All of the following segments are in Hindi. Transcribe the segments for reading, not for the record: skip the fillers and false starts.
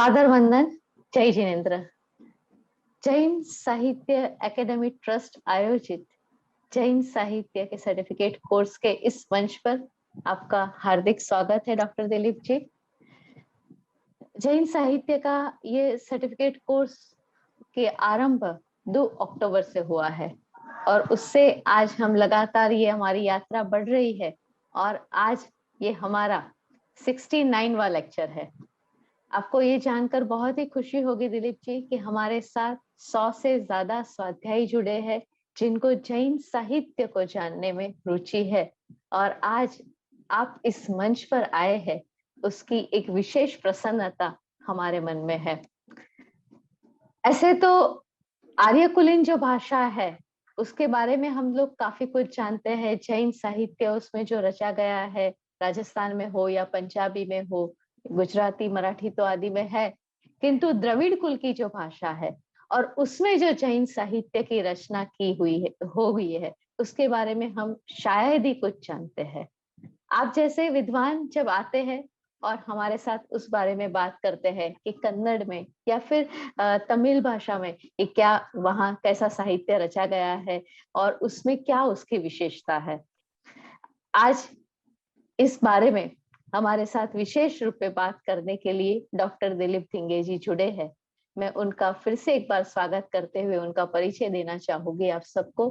सादर वंदन। जय जिनेन्द्र। जैन साहित्य एकेडमी ट्रस्ट आयोजित जैन साहित्य के सर्टिफिकेट कोर्स के इस मंच पर आपका हार्दिक स्वागत है डॉक्टर दिलीप जी। जैन साहित्य का ये सर्टिफिकेट कोर्स के आरंभ 2 अक्टूबर से हुआ है और उससे आज हम लगातार ये हमारी यात्रा बढ़ रही है और आज ये हमारा 69वां लेक्चर है। आपको ये जानकर बहुत ही खुशी होगी दिलीप जी कि हमारे साथ 100 से ज्यादा स्वाध्यायी जुड़े हैं जिनको जैन साहित्य को जानने में रुचि है और आज आप इस मंच पर आए हैं उसकी एक विशेष प्रसन्नता हमारे मन में है। ऐसे तो आर्यकुलीन जो भाषा है उसके बारे में हम लोग काफी कुछ जानते हैं। जैन साहित्य उसमें जो रचा गया है, राजस्थान में हो या पंजाबी में हो, गुजराती मराठी तो आदि में है, किंतु द्रविड़ कुल की जो भाषा है और उसमें जो जैन साहित्य की रचना की हुई है हो हुई है उसके बारे में हम शायद ही कुछ जानते हैं। आप जैसे विद्वान जब आते हैं और हमारे साथ उस बारे में बात करते हैं कि कन्नड़ में या फिर तमिल भाषा में कि क्या वहाँ कैसा साहित्य रचा गया है और उसमें क्या उसकी विशेषता है, आज इस बारे में हमारे साथ विशेष रूप में बात करने के लिए डॉक्टर दिलीप धिंगे जी जुड़े हैं। मैं उनका फिर से एक बार स्वागत करते हुए उनका परिचय देना चाहूंगी आप सबको।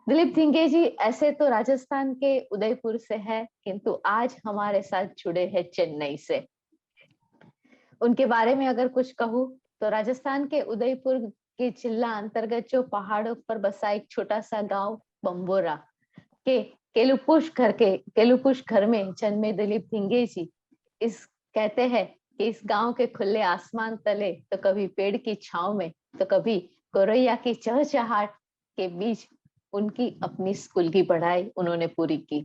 दिलीप धिंगे जी ऐसे तो राजस्थान के उदयपुर से है किंतु आज हमारे साथ जुड़े हैं चेन्नई से। उनके बारे में अगर कुछ कहूँ तो राजस्थान के उदयपुर के जिला अंतर्गत जो पहाड़ों पर बसा एक छोटा सा गांव बम्बोरा के केलुपुश घर में जन्मे दिलीप धिंगे जी इस कहते हैं कि इस गांव के खुले आसमान तले तो कभी पेड़ की छांव में तो कभी गोरैया की चहचहाट के बीच उनकी अपनी स्कूल की पढ़ाई उन्होंने पूरी की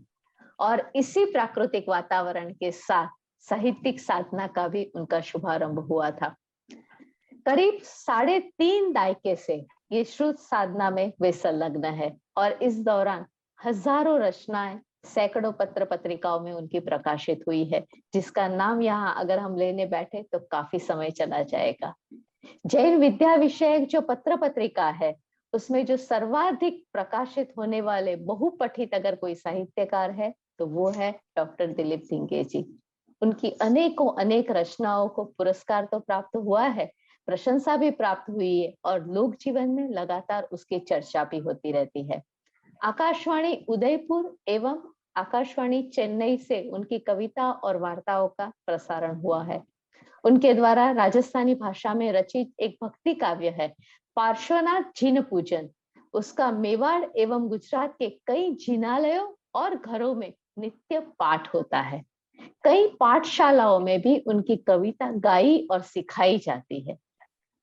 और इसी प्राकृतिक वातावरण के साथ साहित्यिक साधना का भी उनका शुभारंभ हुआ था। करीब 3.5 दायके से ये श्रुत साधना में वे संलग्न है और इस दौरान हजारों रचनाएं सैकड़ों पत्र पत्रिकाओं में उनकी प्रकाशित हुई है, जिसका नाम यहाँ अगर हम लेने बैठे तो काफी समय चला जाएगा। जैन विद्या विषयक जो पत्र पत्रिका है उसमें जो सर्वाधिक प्रकाशित होने वाले बहुपठित अगर कोई साहित्यकार है तो वो है डॉक्टर दिलीप धिंगे जी। उनकी अनेकों अनेक रचनाओं को पुरस्कार तो प्राप्त हुआ है, प्रशंसा भी प्राप्त हुई है और लोक जीवन में लगातार उसकी चर्चा भी होती रहती है। आकाशवाणी उदयपुर एवं आकाशवाणी चेन्नई से उनकी कविता और वार्ताओं का प्रसारण हुआ है। उनके द्वारा राजस्थानी भाषा में रचित एक भक्ति काव्य है पार्श्वनाथ जिन पूजन, उसका मेवाड़ एवं गुजरात के कई जिनालयों और घरों में नित्य पाठ होता है। कई पाठशालाओं में भी उनकी कविता गाई और सिखाई जाती है।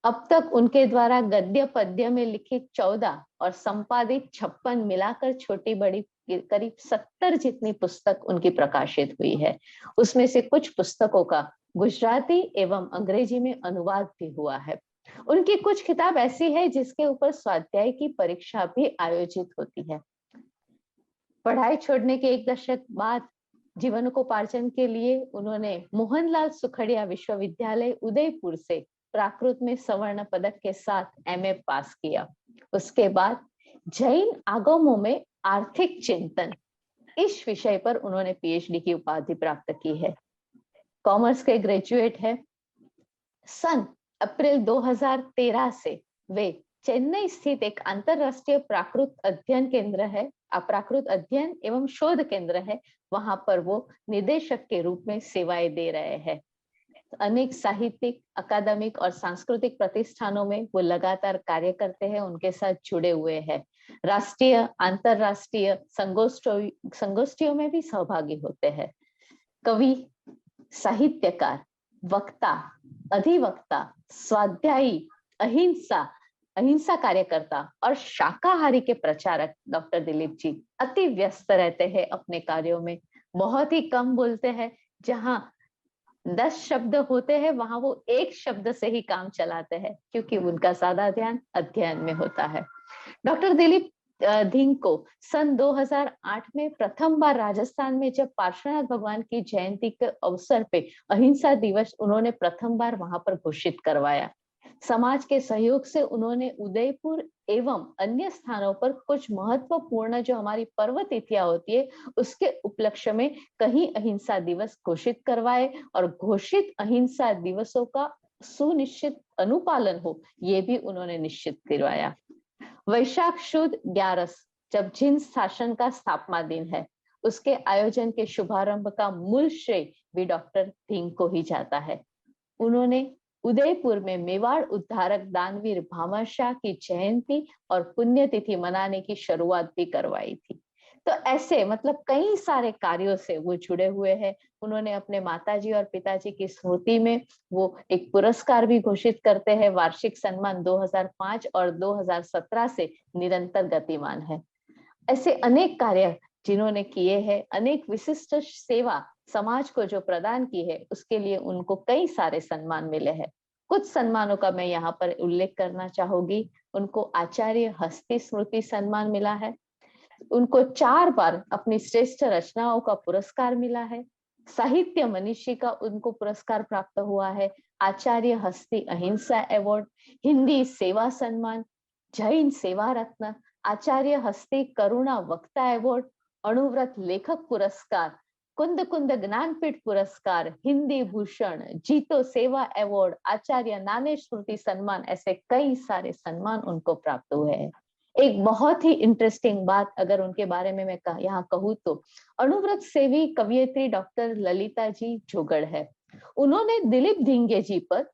अब तक उनके द्वारा गद्य पद्य में लिखित 14 और संपादित 56 मिलाकर छोटी बड़ी करीब 70 जितनी पुस्तक उनकी प्रकाशित हुई है। उसमें से कुछ पुस्तकों का गुजराती एवं अंग्रेजी में अनुवाद भी हुआ है। उनकी कुछ किताब ऐसी है जिसके ऊपर स्वाध्याय की परीक्षा भी आयोजित होती है। पढ़ाई छोड़ने के 1 दशक बाद जीवनोपार्जन के लिए उन्होंने मोहनलाल सुखड़िया विश्वविद्यालय उदयपुर से प्राकृत में स्वर्ण पदक के साथ एमए पास किया। उसके बाद जैन आगमों में आर्थिक चिंतन इस विषय पर उन्होंने पीएचडी की उपाधि प्राप्त की है। कॉमर्स के ग्रेजुएट है। सन अप्रैल 2013 से वे चेन्नई स्थित एक अंतरराष्ट्रीय प्राकृत अध्ययन केंद्र है, प्राकृत अध्ययन एवं शोध केंद्र है, वहां पर वो निदेशक के रूप में सेवाएं दे रहे हैं। अनेक साहित्यिक, अकादमिक और सांस्कृतिक प्रतिष्ठानों में वो लगातार कार्य करते हैं, उनके साथ जुड़े हुए हैं। राष्ट्रीय अंतरराष्ट्रीय संगोष्ठियों में भी सहभागी होते हैं। कवि, साहित्यकार, वक्ता, अधिवक्ता, स्वाध्यायी, अहिंसा कार्यकर्ता और शाकाहारी के प्रचारक डॉक्टर दिलीप जी अति व्यस्त रहते हैं अपने कार्यों में। बहुत ही कम बोलते हैं, जहां 10 शब्द होते हैं वहां वो 1 शब्द से ही काम चलाते हैं क्योंकि उनका ज्यादा ध्यान अध्ययन में होता है। डॉक्टर दिलीप धिंग को सन 2008 में प्रथम बार राजस्थान में जब पार्श्वनाथ भगवान की जयंती के अवसर पे अहिंसा दिवस उन्होंने प्रथम बार वहां पर घोषित करवाया। समाज के सहयोग से उन्होंने उदयपुर एवं अन्य स्थानों पर कुछ महत्वपूर्ण जो हमारी पर्व तिथियां होती है उसके उपलक्ष्य में कहीं अहिंसा दिवस घोषित करवाए और घोषित अहिंसा दिवसों का सुनिश्चित अनुपालन हो ये भी उन्होंने निश्चित करवाया। वैशाख शुद्ध 11 जब जींद शासन का स्थापना दिन है, उसके आयोजन के शुभारंभ का मूल श्रेय भी डॉक्टर धिंग को ही जाता है। उन्होंने उदयपुर में मेवाड़ उद्धारक दानवीर भामाशाह की जयंती और पुण्यतिथि मनाने की शुरुआत भी करवाई थी। तो ऐसे मतलब कई सारे कार्यों से वो जुड़े हुए हैं। उन्होंने अपने माताजी और पिताजी की स्मृति में वो एक पुरस्कार भी घोषित करते हैं। वार्षिक सम्मान 2005 और 2017 से निरंतर गतिमान है। ऐसे अनेक कार्य जिन्होंने किए हैं, अनेक विशिष्ट सेवा समाज को जो प्रदान की है उसके लिए उनको कई सारे सम्मान मिले हैं। कुछ सम्मानों का मैं यहाँ पर उल्लेख करना चाहूंगी। उनको आचार्य हस्ती स्मृति सम्मान मिला है। उनको 4 बार अपनी श्रेष्ठ रचनाओं का पुरस्कार मिला है। साहित्य मनीषी का उनको पुरस्कार प्राप्त हुआ है। आचार्य हस्ती अहिंसा अवार्ड, हिंदी सेवा सम्मान, जैन सेवा रत्न, आचार्य हस्ती करुणा वक्ता अवार्ड, अणुव्रत लेखक पुरस्कार, कुंद कुंद ज्ञानपीठ पुरस्कार, हिंदी भूषण, जीतो सेवा अवार्ड, आचार्य नानेश स्मृति सम्मान, ऐसे कई सारे सम्मान उनको प्राप्त हुए हैं। एक बहुत ही इंटरेस्टिंग बात अगर उनके बारे में मैं यहाँ कहूँ तो अणुव्रत सेवी कवियत्री डॉक्टर ललिता जी जोगड़ है। उन्होंने दिलीप धिंगे जी पर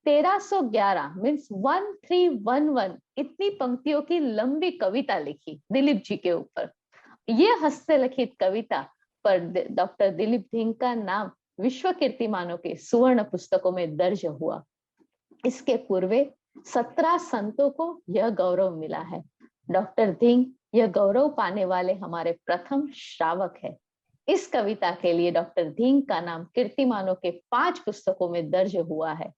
1311 मीन्स 1311 इतनी पंक्तियों की लंबी कविता लिखी दिलीप जी के ऊपर। ये हस्तलिखित कविता पर डॉक्टर दिलीप धिंग का नाम विश्व कीर्तिमानों के सुवर्ण पुस्तकों में दर्ज हुआ। इसके पूर्व 17 संतों को यह गौरव मिला है। डॉक्टर धिंग यह गौरव पाने वाले हमारे प्रथम श्रावक है। इस कविता के लिए डॉक्टर धिंग का नाम कीर्तिमानों के 5 पुस्तकों में दर्ज हुआ है।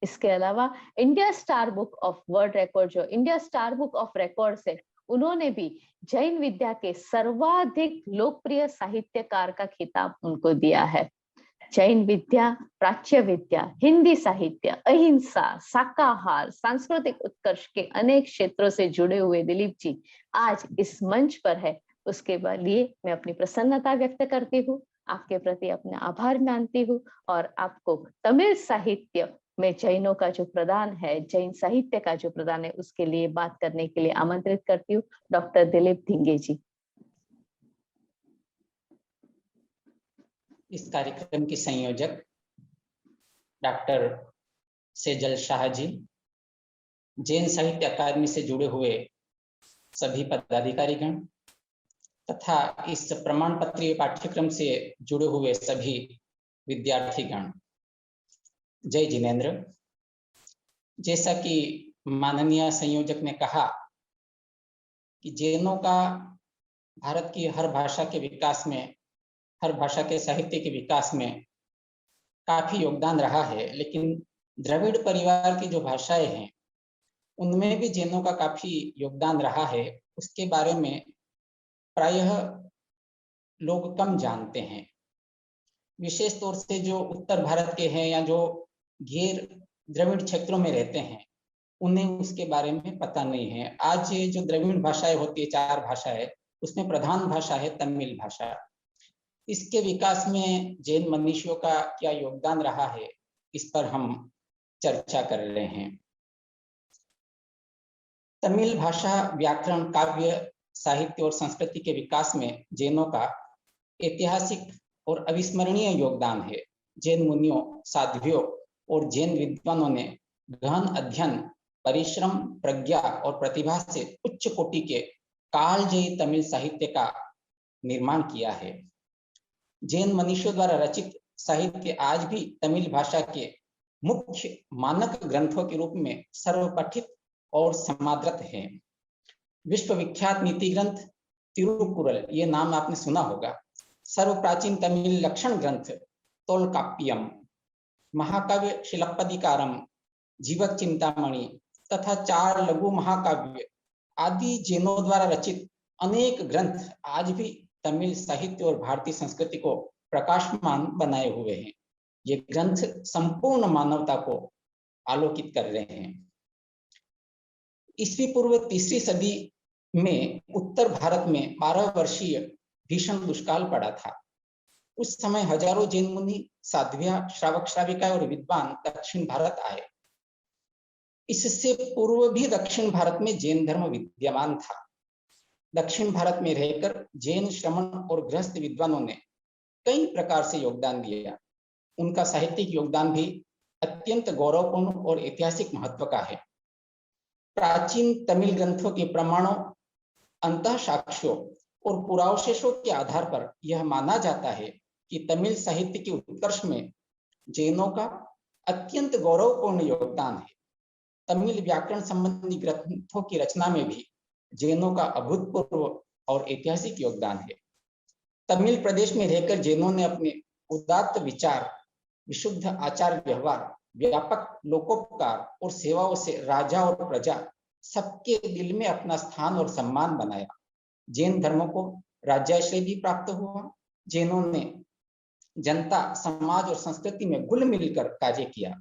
इसके अलावा India star book of world record जो India star book of record से उन्होंने भी जैन विद्या के सर्वाधिक लोकप्रिय साहित्यकार का खिताब उनको दिया है। जैन विद्या, प्राच्य विद्या, हिंदी साहित्य, अहिंसा, शाकाहार, सांस्कृतिक उत्कर्ष के अनेक क्षेत्रों से जुड़े हुए दिलीप जी आज इस मंच पर है। उसके लिए मैं अपनी प्रसन्नता व्यक्त करती हूँ, आपके प्रति अपना आभार मानती हूँ और आपको तमिल साहित्य में जैनों का जो प्रदान है, जैन साहित्य का जो प्रदान है, उसके लिए बात करने के लिए आमंत्रित करती हूँ डॉक्टर दिलीप धिंगे जी। इस कार्यक्रम की संयोजक डॉक्टर सेजल शाह जी, जैन साहित्य अकादमी से जुड़े हुए सभी पदाधिकारीगण तथा इस प्रमाण पत्रीय पाठ्यक्रम से जुड़े हुए सभी विद्यार्थीगण, जय जिनेन्द्र। जैसा कि माननीय संयोजक ने कहा कि जैनों का भारत की हर भाषा के विकास में, हर भाषा के साहित्य के विकास में काफी योगदान रहा है, लेकिन द्रविड़ परिवार की जो भाषाएं हैं उनमें भी जैनों का काफी योगदान रहा है। उसके बारे में प्रायः लोग कम जानते हैं, विशेष तौर से जो उत्तर भारत के हैं या जो गैर द्रविड़ क्षेत्रों में रहते हैं उन्हें उसके बारे में पता नहीं है। आज ये जो द्रविड़ भाषाएं होती है, 4 भाषाएं, उसमें प्रधान भाषा है तमिल भाषा। इसके विकास में जैन मनीषियों का क्या योगदान रहा है, इस पर हम चर्चा कर रहे हैं। तमिल भाषा, व्याकरण, काव्य, साहित्य और संस्कृति के विकास में जैनों का ऐतिहासिक और अविस्मरणीय योगदान है। जैन मुनियों, साध्वियों और जैन विद्वानों ने गहन अध्ययन, परिश्रम, प्रज्ञा और प्रतिभा से उच्च कोटि के कालजयी तमिल साहित्य का निर्माण किया है। जैन मनीषियों द्वारा रचित साहित्य आज भी तमिल भाषा के मुख्य मानक ग्रंथों के रूप में सर्वपठित और समादृत है। विश्वविख्यात नीति ग्रंथ तिरुकुरल, ये नाम आपने सुना होगा। सर्वप्राचीन तमिल लक्षण ग्रंथ तोलकाप्पियम, महाकाव्य शिलप्पदिकारम, जीवक चिंतामणि तथा 4 लघु महाकाव्य आदि जैनों द्वारा रचित अनेक ग्रंथ आज भी तमिल साहित्य और भारतीय संस्कृति को प्रकाशमान बनाए हुए हैं। ये ग्रंथ संपूर्ण मानवता को आलोकित कर रहे हैं। ईस्वी पूर्व 3री सदी में उत्तर भारत में 12 वर्षीय भीषण दुष्काल पड़ा था। उस समय हजारों जैन मुनि, साध्वियां, श्रावक श्राविकाएं और विद्वान दक्षिण भारत आए। इससे पूर्व भी दक्षिण भारत में जैन धर्म विद्यमान था। दक्षिण भारत में रहकर जैन श्रमण और गृहस्थ विद्वानों ने कई प्रकार से योगदान दिया। उनका साहित्यिक योगदान भी अत्यंत गौरवपूर्ण और ऐतिहासिक महत्व का है। प्राचीन तमिल ग्रंथों के प्रमाणों, अंतः साक्ष्यों और पुरावशेषों के आधार पर यह माना जाता है कि तमिल साहित्य के उत्कर्ष में जैनों का अत्यंत गौरवपूर्ण योगदान है। तमिल व्याकरण संबंधी ग्रंथों की रचना में भी जैनों का अभूतपूर्व और ऐतिहासिक योगदान है। तमिल प्रदेश में रहकर जैनों ने अपने उदात्त विचार, विशुद्ध आचार व्यवहार, व्यापक लोकोपकार और सेवाओं से राजा और प्रजा सबके दिल में अपना स्थान और सम्मान बनाया। जैन धर्म को राज्याश्रय भी प्राप्त हुआ। जैनों ने जनता, समाज और संस्कृति में घुल मिलकर कार्य किया।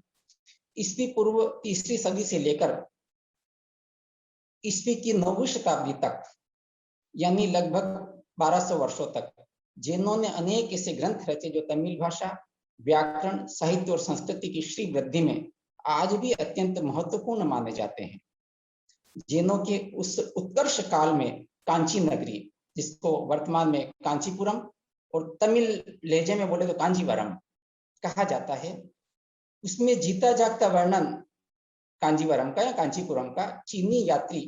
ईस्वी पूर्व 3री सदी से लेकर ईस्वी की 9वीं शताब्दी तक, यानी लगभग 1200 वर्षों तक, जैनों ने अनेक ऐसे ग्रंथ रचे जो तमिल भाषा, व्याकरण, साहित्य और संस्कृति की श्री वृद्धि में आज भी अत्यंत महत्वपूर्ण माने जाते हैं। जैनों के उस उत्कर्ष काल में कांची नगरी, जिसको वर्तमान में कांचीपुरम और तमिल लहजे में बोले तो कांजीवरम कहा जाता है, उसमें जीता जागता वर्णन कांजीवरम का या कांचीपुरम का चीनी यात्री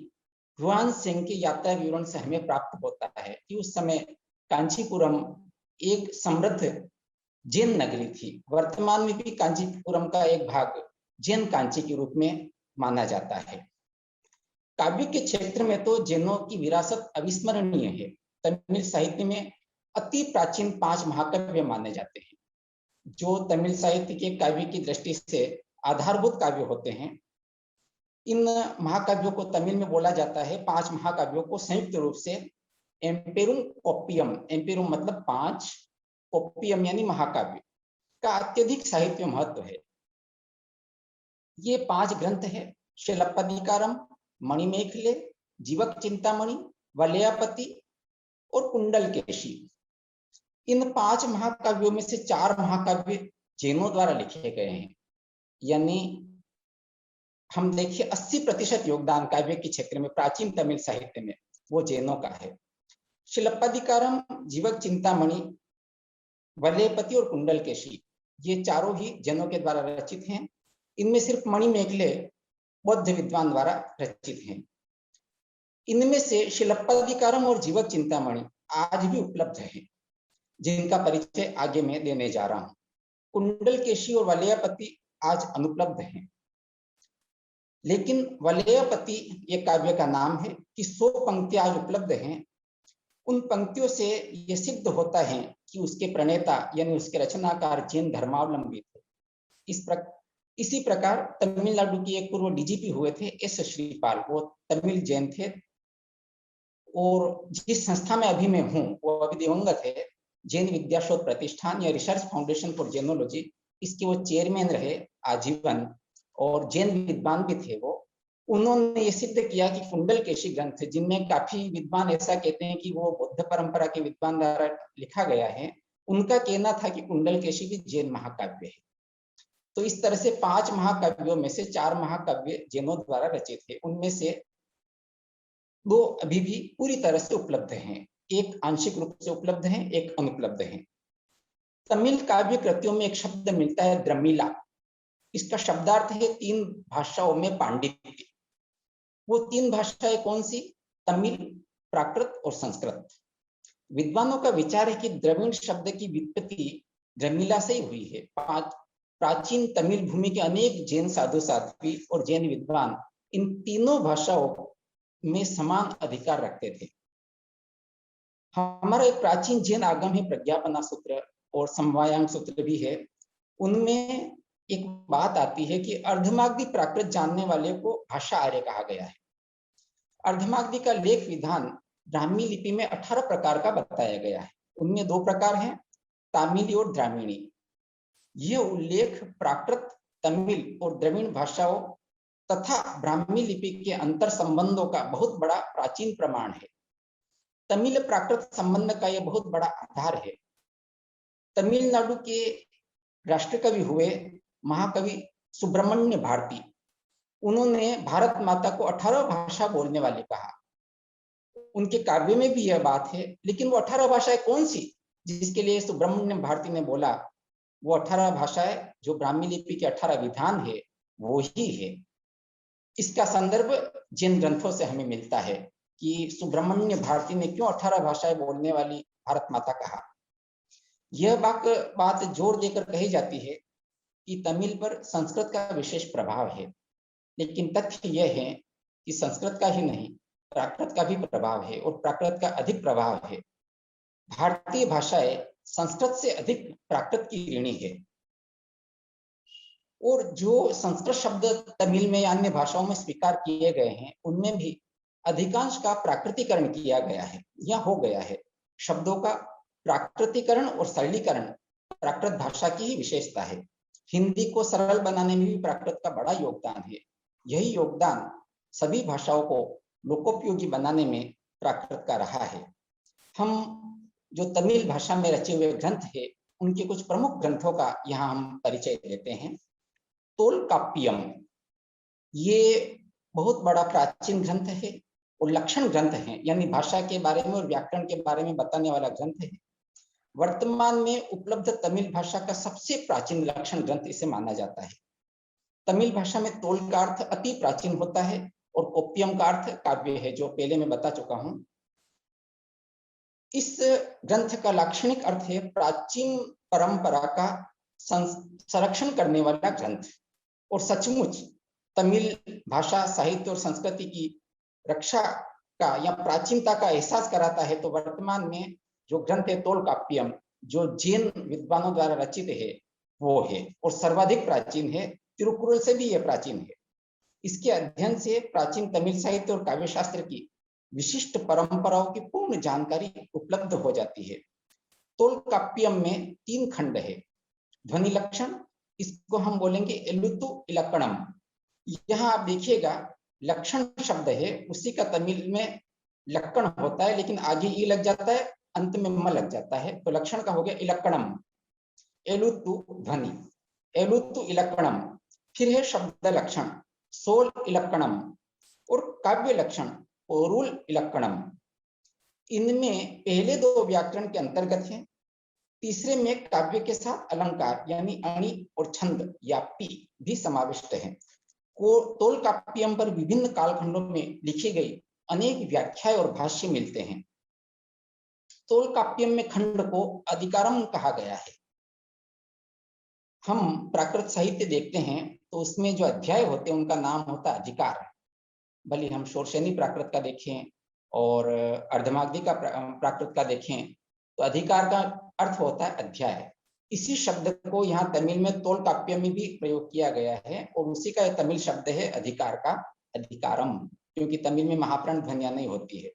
हुआन सेंग के यात्रा विवरण से हमें प्राप्त होता है कि उस समय कांचीपुरम एक समृद्ध जैन नगरी थी। वर्तमान में भी कांचीपुरम का एक भाग जैन कांची के रूप में माना जाता है। काव्य के क्षेत्र में तो जैनों की विरासत अविस्मरणीय है। तमिल साहित्य में अति प्राचीन 5 महाकाव्य माने जाते हैं, जो तमिल साहित्य के काव्य की दृष्टि से आधारभूत काव्य होते हैं। इन महाकाव्यों को तमिल में बोला जाता है, 5 महाकाव्यों को संयुक्त रूप से एम्पेरुम कोप्पियम, एम्पेरुम मतलब 5, कोप्पियम यानी महाकाव्य का अत्यधिक साहित्य महत्व है। ये 5 ग्रंथ है: शिलप्पदिकारम, मणिमेखले, जीवक चिंतामणि, वलयापति और कुंडलकेशी। इन 5 महाकाव्यों में से 4 महाकाव्य जैनों द्वारा लिखे गए हैं, यानी हम देखिए 80% योगदान काव्य के क्षेत्र में प्राचीन तमिल साहित्य में वो जैनों का है। शिलप्पदिकारम, जीवक चिंतामणि, वलयपति और कुंडलकेशी, ये चारों ही जैनों के द्वारा रचित हैं। इनमें सिर्फ मणिमेखले बौद्ध विद्वान द्वारा रचित हैं। इनमें से शिलप्पदिकारम और जीवक चिंतामणि आज भी उपलब्ध है, जिनका परिचय आगे मैं देने जा रहा हूं। कुंडलकेशी और वलयापति आज अनुपलब्ध हैं, लेकिन वलयापति ये काव्य का नाम है कि 100 पंक्तियां आज उपलब्ध हैं। उन पंक्तियों से यह सिद्ध होता है कि उसके प्रणेता यानी उसके रचनाकार जैन धर्मावलंबी थे। इसी प्रकार तमिलनाडु की एक पूर्व डीजीपी हुए थे एस श्रीपाल, वो तमिल जैन थे, और जिस संस्था में अभी मैं हूँ वो अभी दिवंगत है, जैन विद्याशोध प्रतिष्ठान या रिसर्च फाउंडेशन फॉर जैनोलॉजी, इसके वो चेयरमैन रहे आजीवन और जैन विद्वान भी थे वो। उन्होंने ये सिद्ध किया कि कुंडलकेशी ग्रंथ, जिनमें काफी विद्वान ऐसा कहते हैं कि वो बौद्ध परंपरा के विद्वान द्वारा लिखा गया है, उनका कहना था कि कुंडलकेशी भी जैन महाकाव्य है। तो इस तरह से 5 महाकाव्यों में से 4 महाकाव्य जैनों द्वारा रचित थे। उनमें से 2 अभी भी पूरी तरह से उपलब्ध हैं, एक आंशिक रूप से उपलब्ध है, एक अनुपलब्ध है। तमिल काव्य कृतियों में एक शब्द मिलता है द्रमिला। इसका शब्दार्थ है 3 भाषाओं में पांडित्य। वो 3 भाषाएं कौन सी? तमिल, प्राकृत और संस्कृत। विद्वानों का विचार है कि द्रविड़ शब्द की व्युत्पत्ति द्रमिला से ही हुई है। प्राचीन तमिल भूमि के अनेक जैन साधु साध्वी और जैन विद्वान इन तीनों भाषाओं में समान अधिकार रखते थे। हमारा एक प्राचीन जैन आगम है प्रज्ञापना सूत्र और समवायांग सूत्र भी है। उनमें एक बात आती है कि अर्धमागधी प्राकृत जानने वाले को भाषा आर्य कहा गया है। अर्धमागधी का लेख विधान ब्राह्मी लिपि में 18 प्रकार का बताया गया है। उनमें 2 प्रकार हैं, तामिली और द्राविणी। यह उल्लेख प्राकृत, तमिल और द्रविड़ भाषाओं तथा ब्राह्मी लिपि के अंतर संबंधों का बहुत बड़ा प्राचीन प्रमाण है। तमिल प्राकृत संबंध का यह बहुत बड़ा आधार है। तमिलनाडु के राष्ट्रकवि हुए महाकवि सुब्रमण्य भारती, उन्होंने भारत माता को 18 भाषा बोलने वाले कहा। उनके काव्य में भी यह बात है, लेकिन वो 18 भाषाएं कौन सी जिसके लिए सुब्रमण्य भारती ने बोला? वो 18 भाषाएं जो ब्राह्मी लिपि के 18 विधान है वो ही है। इसका संदर्भ जैन ग्रंथों से हमें मिलता है कि सुब्रमण्य भारती ने क्यों 18 भाषाएं बोलने वाली भारत माता कहा। यह बात जोर देकर कही जाती है कि तमिल पर संस्कृत का विशेष प्रभाव है, लेकिन तथ्य यह है कि संस्कृत का ही नहीं, प्राकृत का भी प्रभाव है और प्राकृत का अधिक प्रभाव है। भारतीय भाषाएं संस्कृत से अधिक प्राकृत की ऋणी है, और जो संस्कृत शब्द तमिल में या अन्य भाषाओं में स्वीकार किए गए हैं उनमें भी अधिकांश का प्राकृतिकरण किया गया है या हो गया है। शब्दों का प्राकृतिकरण और सरलीकरण प्राकृत भाषा की ही विशेषता है। हिंदी को सरल बनाने में भी प्राकृत का बड़ा योगदान है। यही योगदान सभी भाषाओं को लोकोपयोगी बनाने में प्राकृत का रहा है। हम जो तमिल भाषा में रचे हुए ग्रंथ है उनके कुछ प्रमुख ग्रंथों का यहाँ हम परिचय देते हैं। तोलकाप्पियम, ये बहुत बड़ा प्राचीन ग्रंथ है और लक्षण ग्रंथ है, यानी भाषा के बारे में और व्याकरण के बारे में बताने वाला ग्रंथ है। वर्तमान में उपलब्ध तमिल भाषा का सबसे प्राचीन लक्षण ग्रंथ इसे माना जाता है। तमिल भाषा में तोल का अर्थ अति प्राचीन होता है और कोप्पियम का अर्थ काव्य है, जो पहले मैं बता चुका हूं। इस ग्रंथ का लाक्षणिक अर्थ है प्राचीन परंपरा का संरक्षण करने वाला ग्रंथ, और सचमुच तमिल भाषा, साहित्य और संस्कृति की रक्षा का या प्राचीनता का एहसास कराता है। तो वर्तमान में जो ग्रंथ है तोलकाप्पियम, जो जैन विद्वानों द्वारा रचित है वो है, और सर्वाधिक प्राचीन है। तिरुकुरल से भी यह प्राचीन है। इसके अध्ययन से प्राचीन तमिल साहित्य और काव्य शास्त्र की विशिष्ट परंपराओं की पूर्ण जानकारी उपलब्ध हो जाती है। तोलकाप्पियम में 3 खंड है। ध्वनि लक्षण, इसको हम बोलेंगे एलुतु इलक्कणम। यहाँ आप देखिएगा लक्षण शब्द है, उसी का तमिल में लक्कण होता है, लेकिन आगे ई लग जाता है, अंत में म लग जाता है, तो लक्षण का हो गया इलक्कणम। एलुतु ध्वनि, एलुतु इलक्कणम। फिर है शब्द लक्षण, सोल इलक्कणम, और काव्य लक्षण ओरुल इलक्कणम। इनमें पहले 2 व्याकरण के अंतर्गत हैं, तीसरे में काव्य के साथ अलंकार यानी अणि और छंद या पी भी समाविष्ट है। तोलकाप्पियम पर विभिन्न कालखंडों में लिखी गई अनेक व्याख्याएं और भाष्य मिलते हैं। तोलकाप्पियम में खंड को अधिकारम कहा गया है। हम प्राकृत साहित्य देखते हैं तो उसमें जो अध्याय होते हैं उनका नाम होता है अधिकार। भले हम शोरशेनी प्राकृत का देखें और अर्धमागधी का प्राकृत का देखें तो अधिकार का अर्थ होता है अध्याय। इसी शब्द को यहाँ तमिल में तोलकाप्पियम में भी प्रयोग किया गया है, और उसी का तमिल शब्द है अधिकार का अधिकारम, क्योंकि तमिल में महाप्राण ध्वनियां नहीं होती है।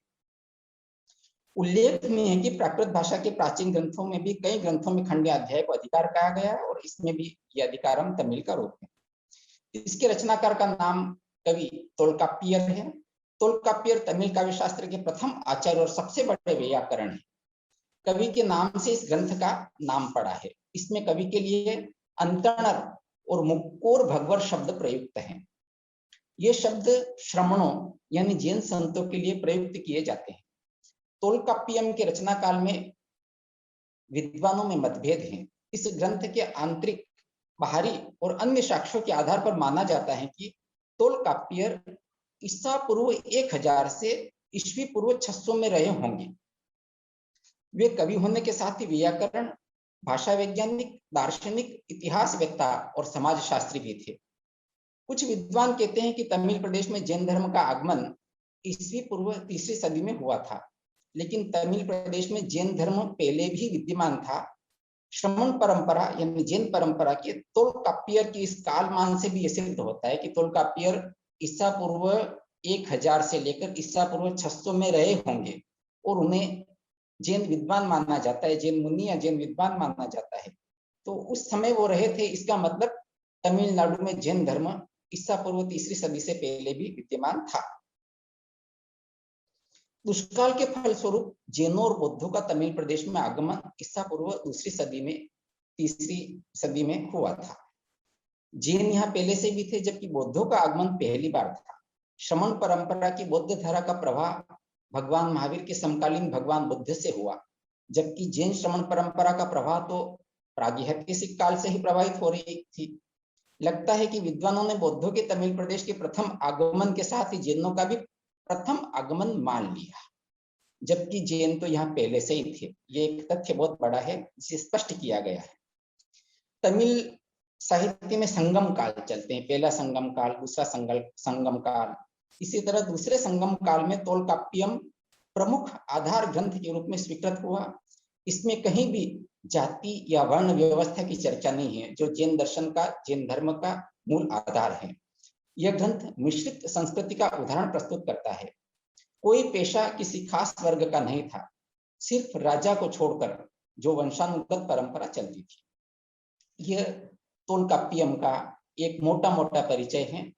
उल्लेखनीय है कि प्राकृत भाषा के प्राचीन ग्रंथों में भी कई ग्रंथों में खंड अध्याय को अधिकार कहा गया है, और इसमें भी यह अधिकारम तमिल का रूप है। इसके रचनाकार का नाम कवि तोलकाप्पियर है। तोलकाप्पियर तमिल काव्य शास्त्र के प्रथम आचार्य और सबसे बड़े व्याकरण है। कवि के नाम से इस ग्रंथ का नाम पड़ा है। इसमें कवि के लिए अंतणर और मुक्कोर भगवर शब्द प्रयुक्त हैं। ये शब्द श्रमणों यानी जैन संतों के लिए प्रयुक्त किए जाते हैं। तोलकाप्पियम के रचना काल में विद्वानों में मतभेद हैं। इस ग्रंथ के आंतरिक, बाहरी और अन्य साक्ष्यों के आधार पर माना जाता है कि तोलकाप्पियर ईसा पूर्व 1000 से ईस्वी पूर्व 600 में रहे होंगे। वे कवि होने के साथ ही व्याकरण, भाषा वैज्ञानिक, दार्शनिक, इतिहासवेत्ता और समाजशास्त्री भी थे। कुछ विद्वान कहते हैं कि तमिल प्रदेश में जैन धर्म का आगमन ईस्वी पूर्व 3री सदी में हुआ था, लेकिन तमिल प्रदेश में जैन धर्म पहले भी विद्यमान था। श्रमण परंपरा यानी जैन परंपरा के तोलकाप्पियर की इस कालमान से भी यह सिद्ध होता है कि तोलकाप्पियर ईसा पूर्व 1000 से लेकर ईसा पूर्व 600 में रहे होंगे और उन्हें जैन विद्वान माना जाता है, जैन मुनि या जैन विद्वान माना जाता है। तो उस समय वो रहे थे, इसका मतलब तमिलनाडु में जैन धर्म ईसा पूर्व 3री सदी से पहले भी विद्यमान था। दुष्काल के फलस्वरूप जैनों और बौद्धों का तमिल प्रदेश में आगमन ईसा पूर्व 2री सदी में 3री सदी में हुआ था। जैन यहाँ पहले से भी थे, जबकि बौद्धों का आगमन पहली बार था। श्रमण परंपरा की बौद्ध धारा का प्रभाव भगवान महावीर के समकालीन भगवान बुद्ध से हुआ, जबकि जैन श्रमण परंपरा का प्रभाव तो प्रागैतिहासिक काल से ही प्रभावित हो रही थी। लगता है कि विद्वानों ने बौद्धों के तमिल प्रदेश के प्रथम आगमन के साथ ही जैनों का भी प्रथम आगमन मान लिया, जबकि जैन तो यहाँ पहले से ही थे। ये एक तथ्य बहुत बड़ा है जिसे स्पष्ट किया गया है। तमिल साहित्य में संगम काल चलते हैं, पहला संगम काल, दूसरा संगम काल। इसी तरह दूसरे संगम काल में तोलकाप्पियम प्रमुख आधार ग्रंथ के रूप में स्वीकृत हुआ। इसमें कहीं भी जाति या वर्ण व्यवस्था की चर्चा नहीं है, जो जैन दर्शन का, जैन धर्म का मूल आधार है। यह ग्रंथ मिश्रित संस्कृति का उदाहरण प्रस्तुत करता है। कोई पेशा किसी खास वर्ग का नहीं था, सिर्फ राजा को छोड़कर जो वंशानुगत परंपरा चलती थी। यह तोलकाप्पियम का एक मोटा मोटा परिचय है।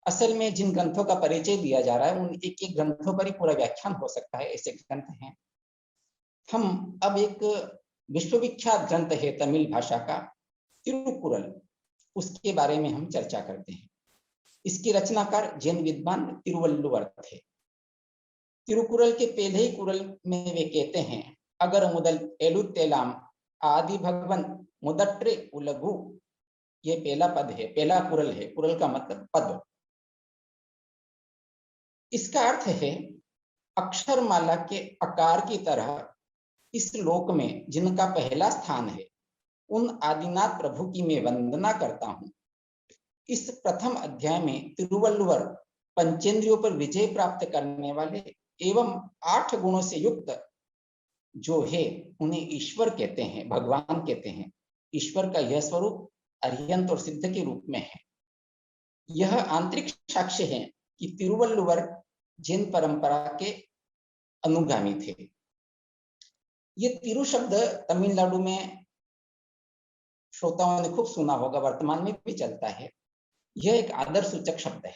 असल में जिन ग्रंथों का परिचय दिया जा रहा है उन एक एक ग्रंथों पर ही पूरा व्याख्यान हो सकता है, ऐसे ग्रंथ हैं। हम अब एक विश्वविख्यात ग्रंथ है तमिल भाषा का, तिरुकुरल, उसके बारे में हम चर्चा करते हैं। इसके रचनाकार जैन विद्वान तिरुवल्लुवर थे। तिरुकुरल के पहले ही कुरल में वे कहते हैं, अगर मुदल एलुतेलाम आदि भगवन मुदट्रे उलगु। ये पहला पद है, पहला कुरल है। कुरल का मतलब पद। इसका अर्थ है अक्षरमाला के आकार की तरह इस लोक में जिनका पहला स्थान है, उन आदिनाथ प्रभु की मैं वंदना करता हूं। इस प्रथम अध्याय में तिरुवल्लुवर पंचेंद्रियों पर विजय प्राप्त करने वाले एवं 8 गुणों से युक्त जो है उन्हें ईश्वर कहते हैं, भगवान कहते हैं। ईश्वर का यह स्वरूप अरिहंत और सिद्ध के रूप में है। यह आंतरिक साक्ष्य है कि तिरुवल्लुवर जैन परंपरा के अनुगामी थे। ये तिरु शब्द तमिलनाडु में श्रोताओं ने खूब सुना होगा, वर्तमान में भी चलता है। यह एक आदर सूचक शब्द है।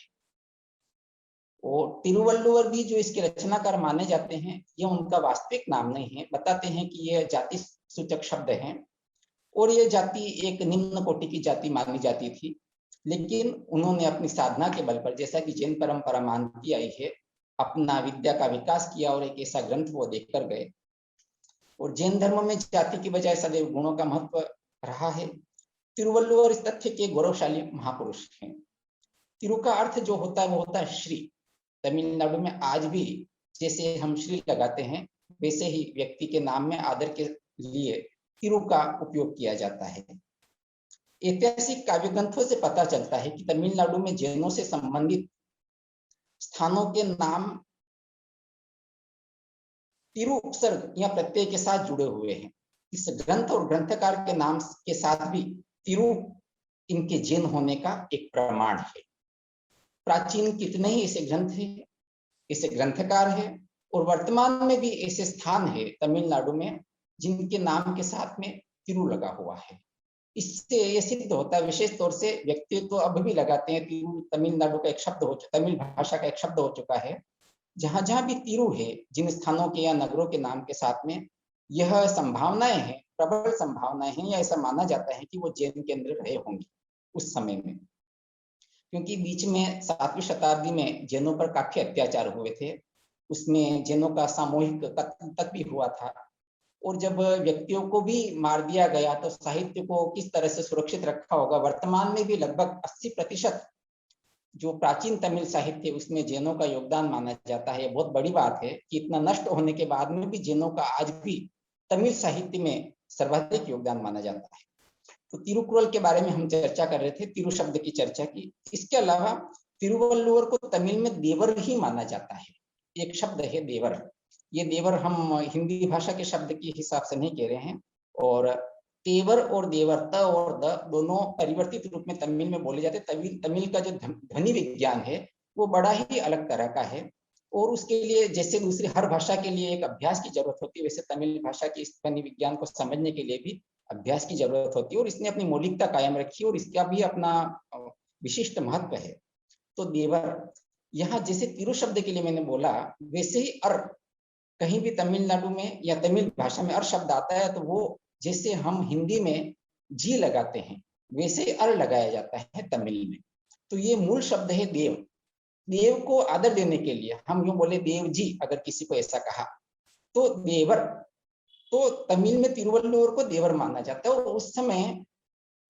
और तिरुवल्लुवर भी जो इसके रचनाकार माने जाते हैं, यह उनका वास्तविक नाम नहीं है। बताते हैं कि यह जाति सूचक शब्द है और यह जाति एक निम्न कोटि की जाति मानी जाती थी। लेकिन उन्होंने अपनी साधना के बल पर, जैसा कि जैन परंपरा मानती आई है, अपना विद्या का विकास किया और एक ऐसा ग्रंथ वो देखकर गए। और जैन धर्म में जाति की बजाय सदैव गुणों का महत्व रहा है। तिरुवल्लुवर इस तथ्य के गौरवशाली महापुरुष हैं। तिरु का अर्थ जो होता है वो होता है श्री। तमिलनाडु में आज भी जैसे हम श्री लगाते हैं, वैसे ही व्यक्ति के नाम में आदर के लिए तिरु का उपयोग किया जाता है। ऐतिहासिक काव्य ग्रंथों से पता चलता है कि तमिलनाडु में जैनों से संबंधित स्थानों के नाम तिरु उपसर्ग या प्रत्यय के साथ जुड़े हुए हैं। इस ग्रंथ और ग्रंथकार के नाम के साथ भी तिरु इनके जैन होने का एक प्रमाण है। प्राचीन कितने ही ऐसे ग्रंथ हैं, ऐसे ग्रंथकार हैं और वर्तमान में भी ऐसे स्थान है तमिलनाडु में जिनके नाम के साथ में तिरु लगा हुआ है। इससे यह सिद्ध होता है, विशेष तौर से व्यक्ति तो अब भी लगाते हैं। तिरु तमिलनाडु का एक शब्द हो चुका, तमिल भाषा का एक शब्द हो चुका है। जहां जहां भी तिरु है, जिन स्थानों के या नगरों के नाम के साथ में, यह संभावनाएं हैं, प्रबल संभावनाएं हैं, या ऐसा माना जाता है कि वो जैन केंद्र रहे होंगे उस समय में। क्योंकि बीच में 7वीं शताब्दी में जैनों पर काफी अत्याचार हुए थे। उसमें जैनों का सामूहिक कत्ल तक भी हुआ था। और जब व्यक्तियों को भी मार दिया गया तो साहित्य को किस तरह से सुरक्षित रखा होगा। वर्तमान में भी लगभग 80% जो प्राचीन तमिल साहित्य उसमें जैनों का योगदान माना जाता है। बहुत बड़ी बात है कि इतना नष्ट होने के बाद में भी जैनों का आज भी तमिल साहित्य में सर्वाधिक योगदान माना जाता है। तो तिरुकुरल के बारे में हम चर्चा कर रहे थे, तिरु शब्द की चर्चा की। इसके अलावा तिरुवल्लुवर को तमिल में देवर ही माना जाता है। एक शब्द है देवर। ये देवर हम हिंदी भाषा के शब्द के हिसाब से नहीं कह रहे हैं। और तेवर और देवर, त और द दोनों परिवर्तित रूप में तमिल में बोले जाते हैं। तमिल का जो ध्वनि विज्ञान है वो बड़ा ही अलग तरह का है। और उसके लिए जैसे दूसरी हर भाषा के लिए एक अभ्यास की जरूरत होती है, वैसे तमिल भाषा के इस फनी विज्ञान को समझने के लिए भी अभ्यास की जरूरत होती है। और इसने अपनी मौलिकता कायम रखी और इसका भी अपना विशिष्ट महत्व है। तो देवर, यहाँ जैसे तिरु शब्द के लिए मैंने बोला, वैसे ही अर, कहीं भी तमिलनाडु में या तमिल भाषा में अर शब्द आता है तो वो जैसे हम हिंदी में जी लगाते हैं वैसे अर लगाया जाता है तमिल में। तो ये मूल शब्द है देव। देव को आदर देने के लिए हम यूं बोले देव जी, अगर किसी को ऐसा कहा तो देवर। तो तमिल में तिरुवल्लुवर को देवर माना जाता है। और उस समय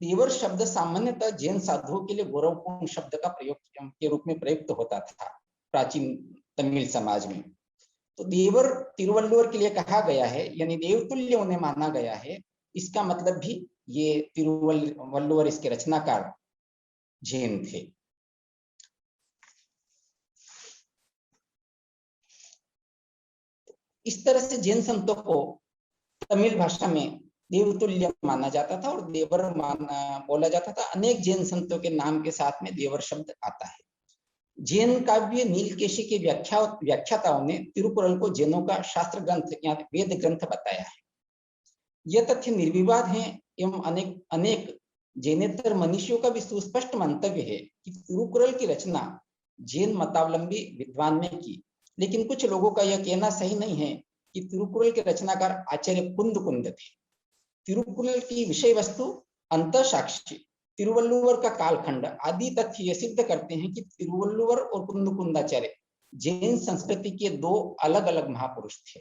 देवर शब्द सामान्यतः जैन साधुओं के लिए गौरवपूर्ण शब्द का प्रयोग के रूप में प्रयुक्त होता था प्राचीन तमिल समाज में। तो देवर तिरुवल्लुवर के लिए कहा गया है, यानी देवतुल्य उन्हें माना गया है। इसका मतलब भी ये तिरुवल्लुवर इसके रचनाकार जैन थे। इस तरह से जैन संतों को तमिल भाषा में देवतुल्य माना जाता था और देवर बोला जाता था। अनेक जैन संतों के नाम के साथ में देवर शब्द आता है। जैन काव्य नीलकेशी के व्याख्याताओं ने तिरुकुरल को जैनों का शास्त्र ग्रंथ या वेद ग्रंथ बताया है। यह तथ्य निर्विवाद है एवं अनेक जैनेतर मनीषियों का भी सुस्पष्ट मंतव्य है कि तिरुकुरल की रचना जैन मतावलंबी विद्वान ने की। लेकिन कुछ लोगों का यह कहना सही नहीं है कि तिरुकुरल के रचनाकार आचार्य कुंद थे। तिरुकुरल की विषय वस्तु, अंत साक्षी, तिरुवल्लुवर का कालखंड आदि तथ्य यह सिद्ध करते हैं कि तिरुवल्लुवर और कुंदाचार्य जैन संस्कृति के दो अलग अलग महापुरुष थे।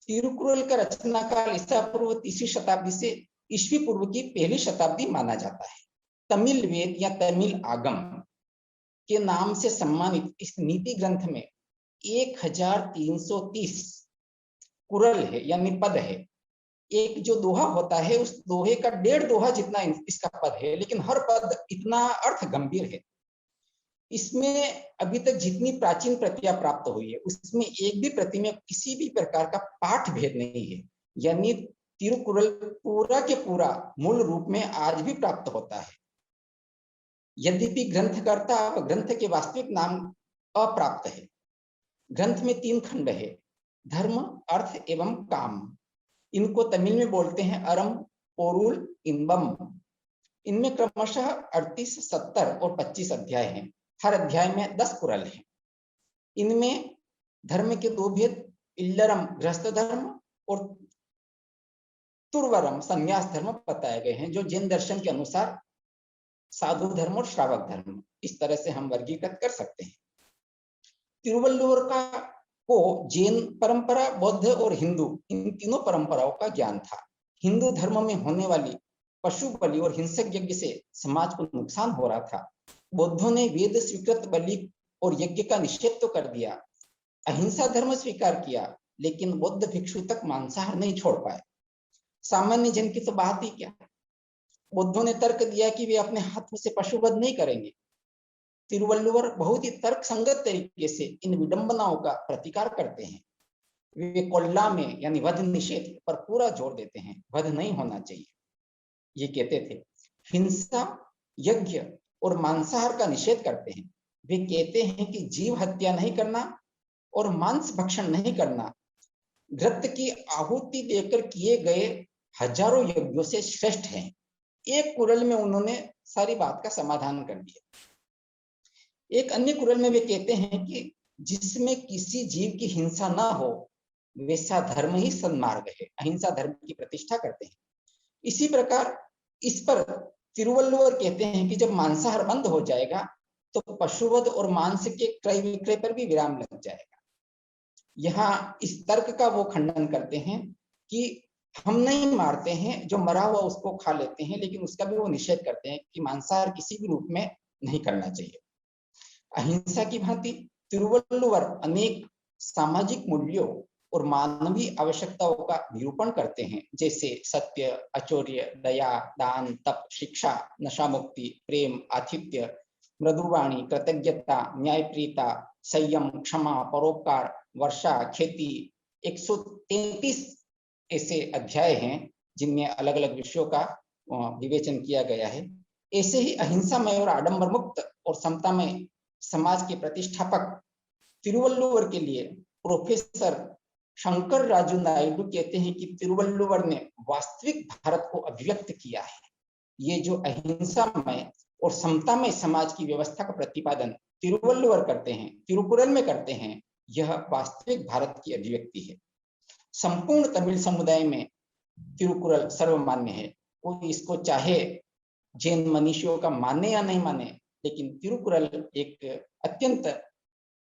तिरुकुरल का रचना काल ईसा पूर्व 3वीं शताब्दी से ईस्वी पूर्व की 1ली शताब्दी माना जाता है। तमिल वेद या तमिल आगम के नाम से सम्मानित इस नीति ग्रंथ में 1330 कुरल है यानी पद है। एक जो दोहा होता है उस दोहे का 1.5 दोहा जितना इसका पद है, लेकिन हर पद इतना अर्थ गंभीर है। इसमें अभी तक जितनी प्राचीन प्रतियां प्राप्त हुई है उसमें एक भी प्रति में किसी भी प्रकार का पाठ भेद नहीं है, यानी तिरुकुरल पूरा के पूरा मूल रूप में आज भी प्राप्त होता है। यद्यपि ग्रंथकर्ता व ग्रंथ के वास्तविक नाम अप्राप्त है। ग्रंथ में 3 खंड है, धर्म, अर्थ एवं काम। इनको तमिल में बोलते हैं अरम, पोरुल, इनबम। इनमें क्रमशः 38, 70 और 25 अध्याय हैं। हर अध्याय में 10 कुरल हैं। इनमें धर्म के 2 भेद, इल्लरम गृहस्थ धर्म और तुर्वरम संन्यास धर्म बताए गए हैं, जो जैन दर्शन के अनुसार साधु धर्म और श्रावक धर्म इस तरह से हम वर्गीकृत कर सकते हैं। तिरुवल्लुवर को जैन परंपरा, बौद्ध और हिंदू इन तीनों परंपराओं का ज्ञान था। हिंदू धर्म में होने वाली पशु बलि और हिंसक यज्ञ से समाज को नुकसान हो रहा था। बौद्धों ने वेद स्वीकृत बलि और यज्ञ का निषेध तो कर दिया, अहिंसा धर्म स्वीकार किया, लेकिन बौद्ध भिक्षु तक मांसाहार नहीं छोड़ पाए। सामान्य जन की तो बात ही क्या। बौद्धों ने तर्क दिया कि वे अपने हाथों से पशुवध नहीं करेंगे। तिरुवल्लुवर बहुत ही तर्क संगत तरीके से इन विडंबनाओं का प्रतिकार करते हैं। वे कोल्ला में यानी वध निषेध पर पूरा जोर देते हैं। वध नहीं होना चाहिए, ये कहते थे। हिंसा, यज्ञ और मांसाहार का निषेध करते हैं। वे कहते हैं कि जीव हत्या नहीं करना और मांस भक्षण नहीं करना घृत की आहुति देकर किए गए हजारों यज्ञों से श्रेष्ठ हैं। एक कुरल में उन्होंने सारी बात का समाधान कर दिया। एक अन्य कुरल में वे कहते हैं कि जिसमें किसी जीव की हिंसा ना हो वैसा धर्म ही सन्मार्ग है। अहिंसा धर्म की प्रतिष्ठा करते हैं। इसी प्रकार इस पर तिरुवल्लुवर कहते हैं कि जब मांसाहार बंद हो जाएगा तो पशुवध और मांस के क्रय विक्रय पर भी विराम लग जाएगा। यहाँ इस तर्क का वो खंडन करते हैं कि हम नहीं मारते हैं, जो मरा हुआ उसको खा लेते हैं, लेकिन उसका भी वो निषेध करते हैं कि मांसाहार किसी भी रूप में नहीं करना चाहिए। अहिंसा की भांति तिरुवल्लुवर अनेक सामाजिक मूल्यों और मानवीय आवश्यकताओं का निरूपण करते हैं, जैसे सत्य, अचौर्य, दया, दान, तप, शिक्षा, नशा मुक्ति, प्रेम, आतिथ्य, मृदुवाणी, कृतज्ञता, न्यायप्रियता, संयम, क्षमा, परोपकार, वर्षा, खेती। 133 ऐसे अध्याय हैं जिनमें अलग अलग विषयों का विवेचन किया गया है। ऐसे ही अहिंसामय और आडंबर मुक्त और समतामय समाज के प्रतिष्ठापक तिरुवल्लुवर के लिए प्रोफेसर शंकर राजू नायडू कहते हैं कि तिरुवल्लुवर ने वास्तविक भारत को अभिव्यक्त किया है। ये जो अहिंसामय और समतामय समाज की व्यवस्था का प्रतिपादन तिरुवल्लुवर करते हैं, तिरुकुरल में करते हैं, यह वास्तविक भारत की अभिव्यक्ति है। संपूर्ण तमिल समुदाय में तिरुकुरल सर्वमान्य है। कोई इसको चाहे जैन मनीषियों का माने या नहीं माने, लेकिन तिरुकुरल एक अत्यंत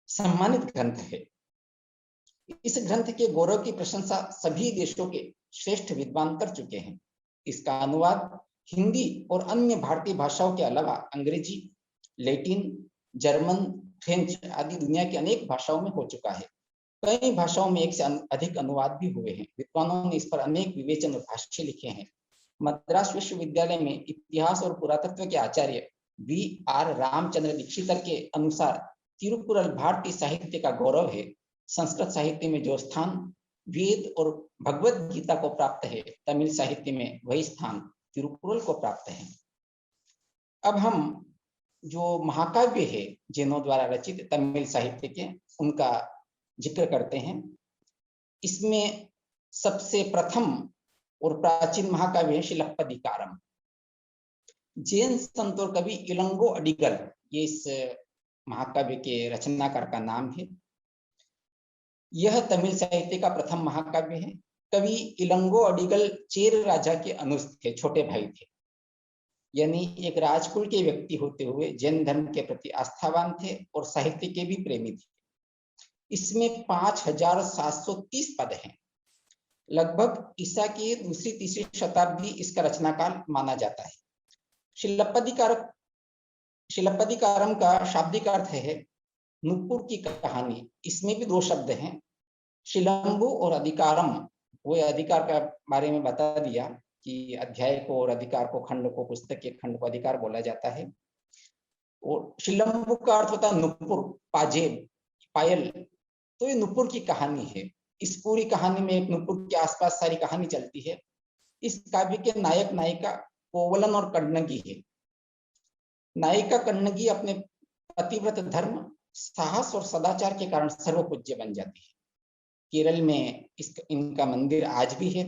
सम्मानित ग्रंथ है। इस ग्रंथ के गौरव की प्रशंसा सभी देशों के श्रेष्ठ विद्वान कर चुके हैं। इसका अनुवाद हिंदी और अन्य भारतीय भाषाओं के अलावा अंग्रेजी, लैटिन, जर्मन, फ्रेंच आदि दुनिया की अनेक भाषाओं में हो चुका है। कई भाषाओं में एक से अधिक अनुवाद भी हुए हैं। विद्वानों ने इस पर अनेक विवेचन और भाष्य लिखे हैं। मद्रास विश्वविद्यालय में इतिहास और पुरातत्व के आचार्य V.R. रामचंद्र दीक्षितर के अनुसार तिरुकुरल भारतीय साहित्य का गौरव है। संस्कृत साहित्य में जो स्थान वेद और भगवत गीता को प्राप्त है, तमिल साहित्य में वही स्थान तिरुकुरल को प्राप्त है। अब हम जो महाकाव्य है जैनों द्वारा रचित तमिल साहित्य के, उनका जिक्र करते हैं। इसमें सबसे प्रथम और प्राचीन महाकाव्य है शिलप्पदिकारम। जैन संत और कवि इलंगो अडिगल ये इस महाकाव्य के रचनाकार का नाम है। यह तमिल साहित्य का प्रथम महाकाव्य है। कवि इलंगो अडिगल चेर राजा के अनुज थे, छोटे भाई थे, यानी एक राजकुल के व्यक्ति होते हुए जैन धर्म के प्रति आस्थावान थे और साहित्य के भी प्रेमी थे। इसमें 5730 पद हैं। लगभग ईसा की दूसरी तीसरी शताब्दी इसका रचनाकाल माना जाता है। शिलप्पदिकारम का शाब्दिक अर्थ है नुपुर की कहानी। इसमें भी दो शब्द हैं, शिलंबु और अधिकारम। वो अधिकार का बारे में बता दिया कि अध्याय को और अधिकार को, खंड को, पुस्तक के खंड को अधिकार बोला जाता है। और शिलंबु का अर्थ होता है नुपुर, पाजेब, पायल। तो ये नुपुर की कहानी है। इस पूरी कहानी में एक नुपुर के आसपास सारी कहानी चलती है। इस काव्य के नायक नायिका कोवलन और कन्नगी है। नायिका कन्नगी अपने पतिव्रत धर्म, साहस और सदाचार के कारण सर्वपूज्य बन जाती है। केरल में इनका मंदिर आज भी है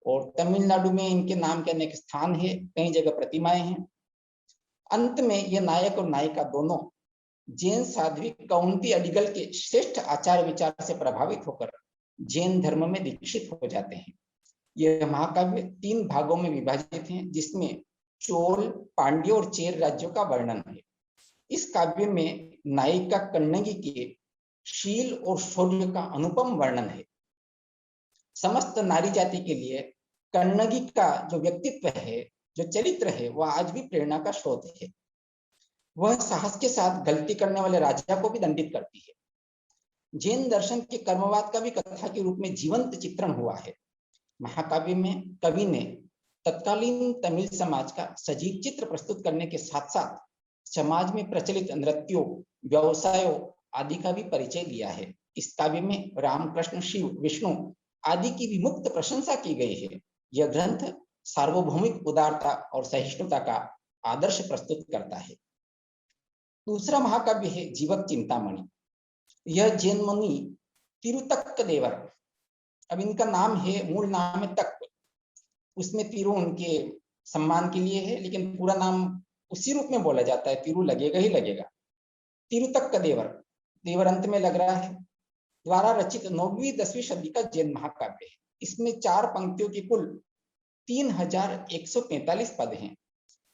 और तमिलनाडु में इनके नाम के अनेक स्थान है, कई जगह प्रतिमाएं हैं। अंत में ये नायक और नायिका दोनों जैन साध्वी कौंती अडिगल के श्रेष्ठ आचार विचार से प्रभावित होकर जैन धर्म में दीक्षित हो जाते हैं। यह महाकाव्य 3 भागों में विभाजित है, जिसमें चोल, पांड्य और चेर राज्यों का वर्णन है। इस काव्य में नायिका कन्नगी के शील और शौर्य का अनुपम वर्णन है। समस्त नारी जाति के लिए कन्नगी का जो व्यक्तित्व है, जो चरित्र है, वह आज भी प्रेरणा का स्रोत है। वह साहस के साथ गलती करने वाले राजा को भी दंडित करती है। जैन दर्शन के कर्मवाद का भी कथा के रूप में जीवंत चित्रण हुआ है। महाकाव्य में कवि ने तत्कालीन तमिल समाज का सजीव चित्र प्रस्तुत करने के साथ साथ समाज में प्रचलित नृत्यों, व्यवसायों आदि का भी परिचय दिया है। इस काव्य में राम, कृष्ण, शिव, विष्णु आदि की भी मुक्त प्रशंसा की गई है। यह ग्रंथ सार्वभौमिक उदारता और सहिष्णुता का आदर्श प्रस्तुत करता है। दूसरा महाकाव्य है जीवक चिंतामणि। यह जैन मुनि तिरुतक्कदेवर, अब इनका नाम है, मूल नाम है तक्क, उसमें तिरु उनके सम्मान के लिए है, लेकिन पूरा नाम उसी रूप में बोला जाता है, तिरु लगेगा ही लगेगा। तिरुतक्कदेवर, देवर अंत में लग रहा है, द्वारा रचित 9वीं 10वीं सदी का जैन महाकाव्य है। इसमें 4 पंक्तियों की कुल 3145 पद हैं।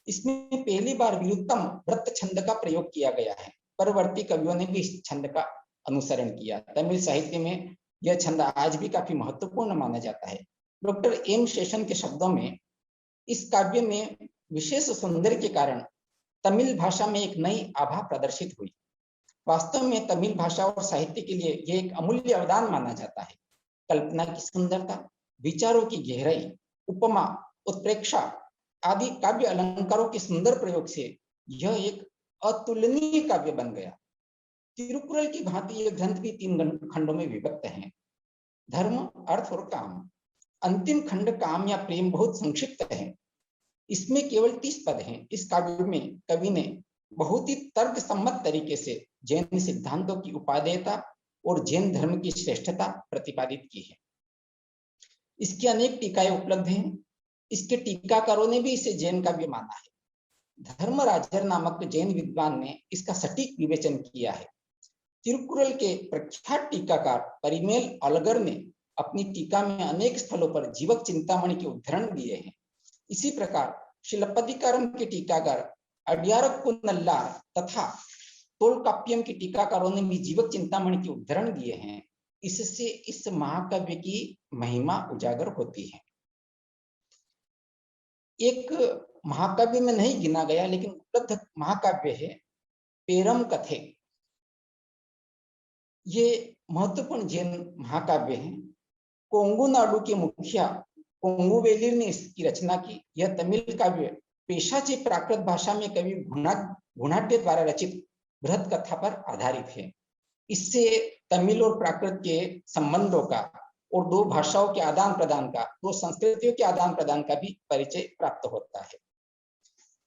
इसमें पहली बार विरुत्तम वृत्त छंद का प्रयोग किया गया है। परवर्ती कवियों ने भी इस छंद का अनुसरण किया। तमिल साहित्य में यह छंद आज भी काफी महत्वपूर्ण माना जाता है। डॉक्टर एम शेषन के शब्दों में, इस काव्य में विशेष सौंदर्य के कारण तमिल भाषा में एक नई आभा प्रदर्शित हुई। वास्तव में तमिल भाषा और साहित्य के लिए यह एक अमूल्य अवदान माना जाता है। कल्पना की सुंदरता, विचारों की गहराई, उपमा, उत्प्रेक्षा आदि काव्य अलंकारों के सुंदर प्रयोग से यह एक अतुलनीय काव्य बन गया। तिरुकुरल की भांति यह ग्रंथ भी 3 खंडों में विभक्त है, धर्म, अर्थ और काम। अंतिम खंड काम या प्रेम बहुत संक्षिप्त है। इसमें केवल 30 पद हैं। इस काव्य में कवि ने बहुत ही तर्क सम्मत तरीके से जैन सिद्धांतों की उपादेयता और जैन धर्म की श्रेष्ठता प्रतिपादित की है। इसकी अनेक टीकाएं उपलब्ध हैं। इसके टीकाकारों ने भी इसे जैन काव्य माना है। धर्मराजर नामक जैन विद्वान ने इसका सटीक विवेचन किया है। तिरुकुरल के प्रख्यात टीकाकार परिमेल अलगर ने अपनी टीका में अनेक स्थलों पर जीवक चिंतामणि के उद्धरण दिए हैं। इसी प्रकार शिलप्पदिकारम के टीकाकार अड्यारकुनल्लार तथा तोलकाप्यम के टीकाकारों ने भी जीवक चिंतामणि के उद्धरण दिए हैं। इससे इस महाकाव्य की महिमा उजागर होती है। एक महाकाव्य में नहीं गिना गया लेकिन उपलब्ध महाकाव्य है पेरम कथे। ये महत्वपूर्ण जैन महाकाव्य है। कोंगू नाडु के मुखिया कोंगुवेलिर ने इसकी रचना की। यह तमिल काव्य पेशाची प्राकृत भाषा में कवि घुणाढ्य द्वारा रचित बृहद कथा पर आधारित है। इससे तमिल और प्राकृत के संबंधों का और दो भाषाओं के आदान प्रदान का, दो संस्कृतियों के आदान प्रदान का भी परिचय प्राप्त होता है।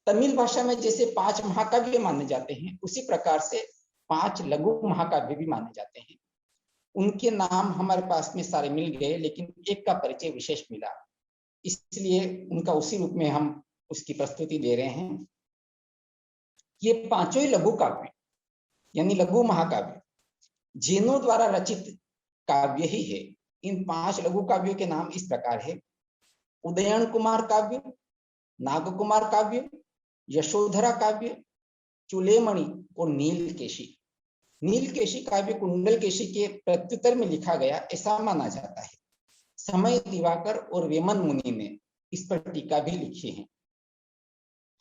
तमिल भाषा में जैसे 5 महाकाव्य माने जाते हैं, उसी प्रकार से 5 लघु महाकाव्य भी माने जाते हैं। उनके नाम हमारे पास में सारे मिल गए, लेकिन एक का परिचय विशेष मिला, इसलिए उनका उसी रूप में हम उसकी प्रस्तुति दे रहे हैं। ये 5 ही लघु काव्य यानी लघु महाकाव्य जैनों द्वारा रचित काव्य ही है। इन 5 लघु काव्यों के नाम इस प्रकार है: उदयन कुमार काव्य, नागकुमार काव्य, यशोधरा काव्य, चुलेमणि और नीलकेशी। नीलकेशी काव्य कुंडलकेशी के प्रत्युत्तर में लिखा गया ऐसा माना जाता है। समय दिवाकर और वेमन मुनि ने इस पर टीका भी लिखी है।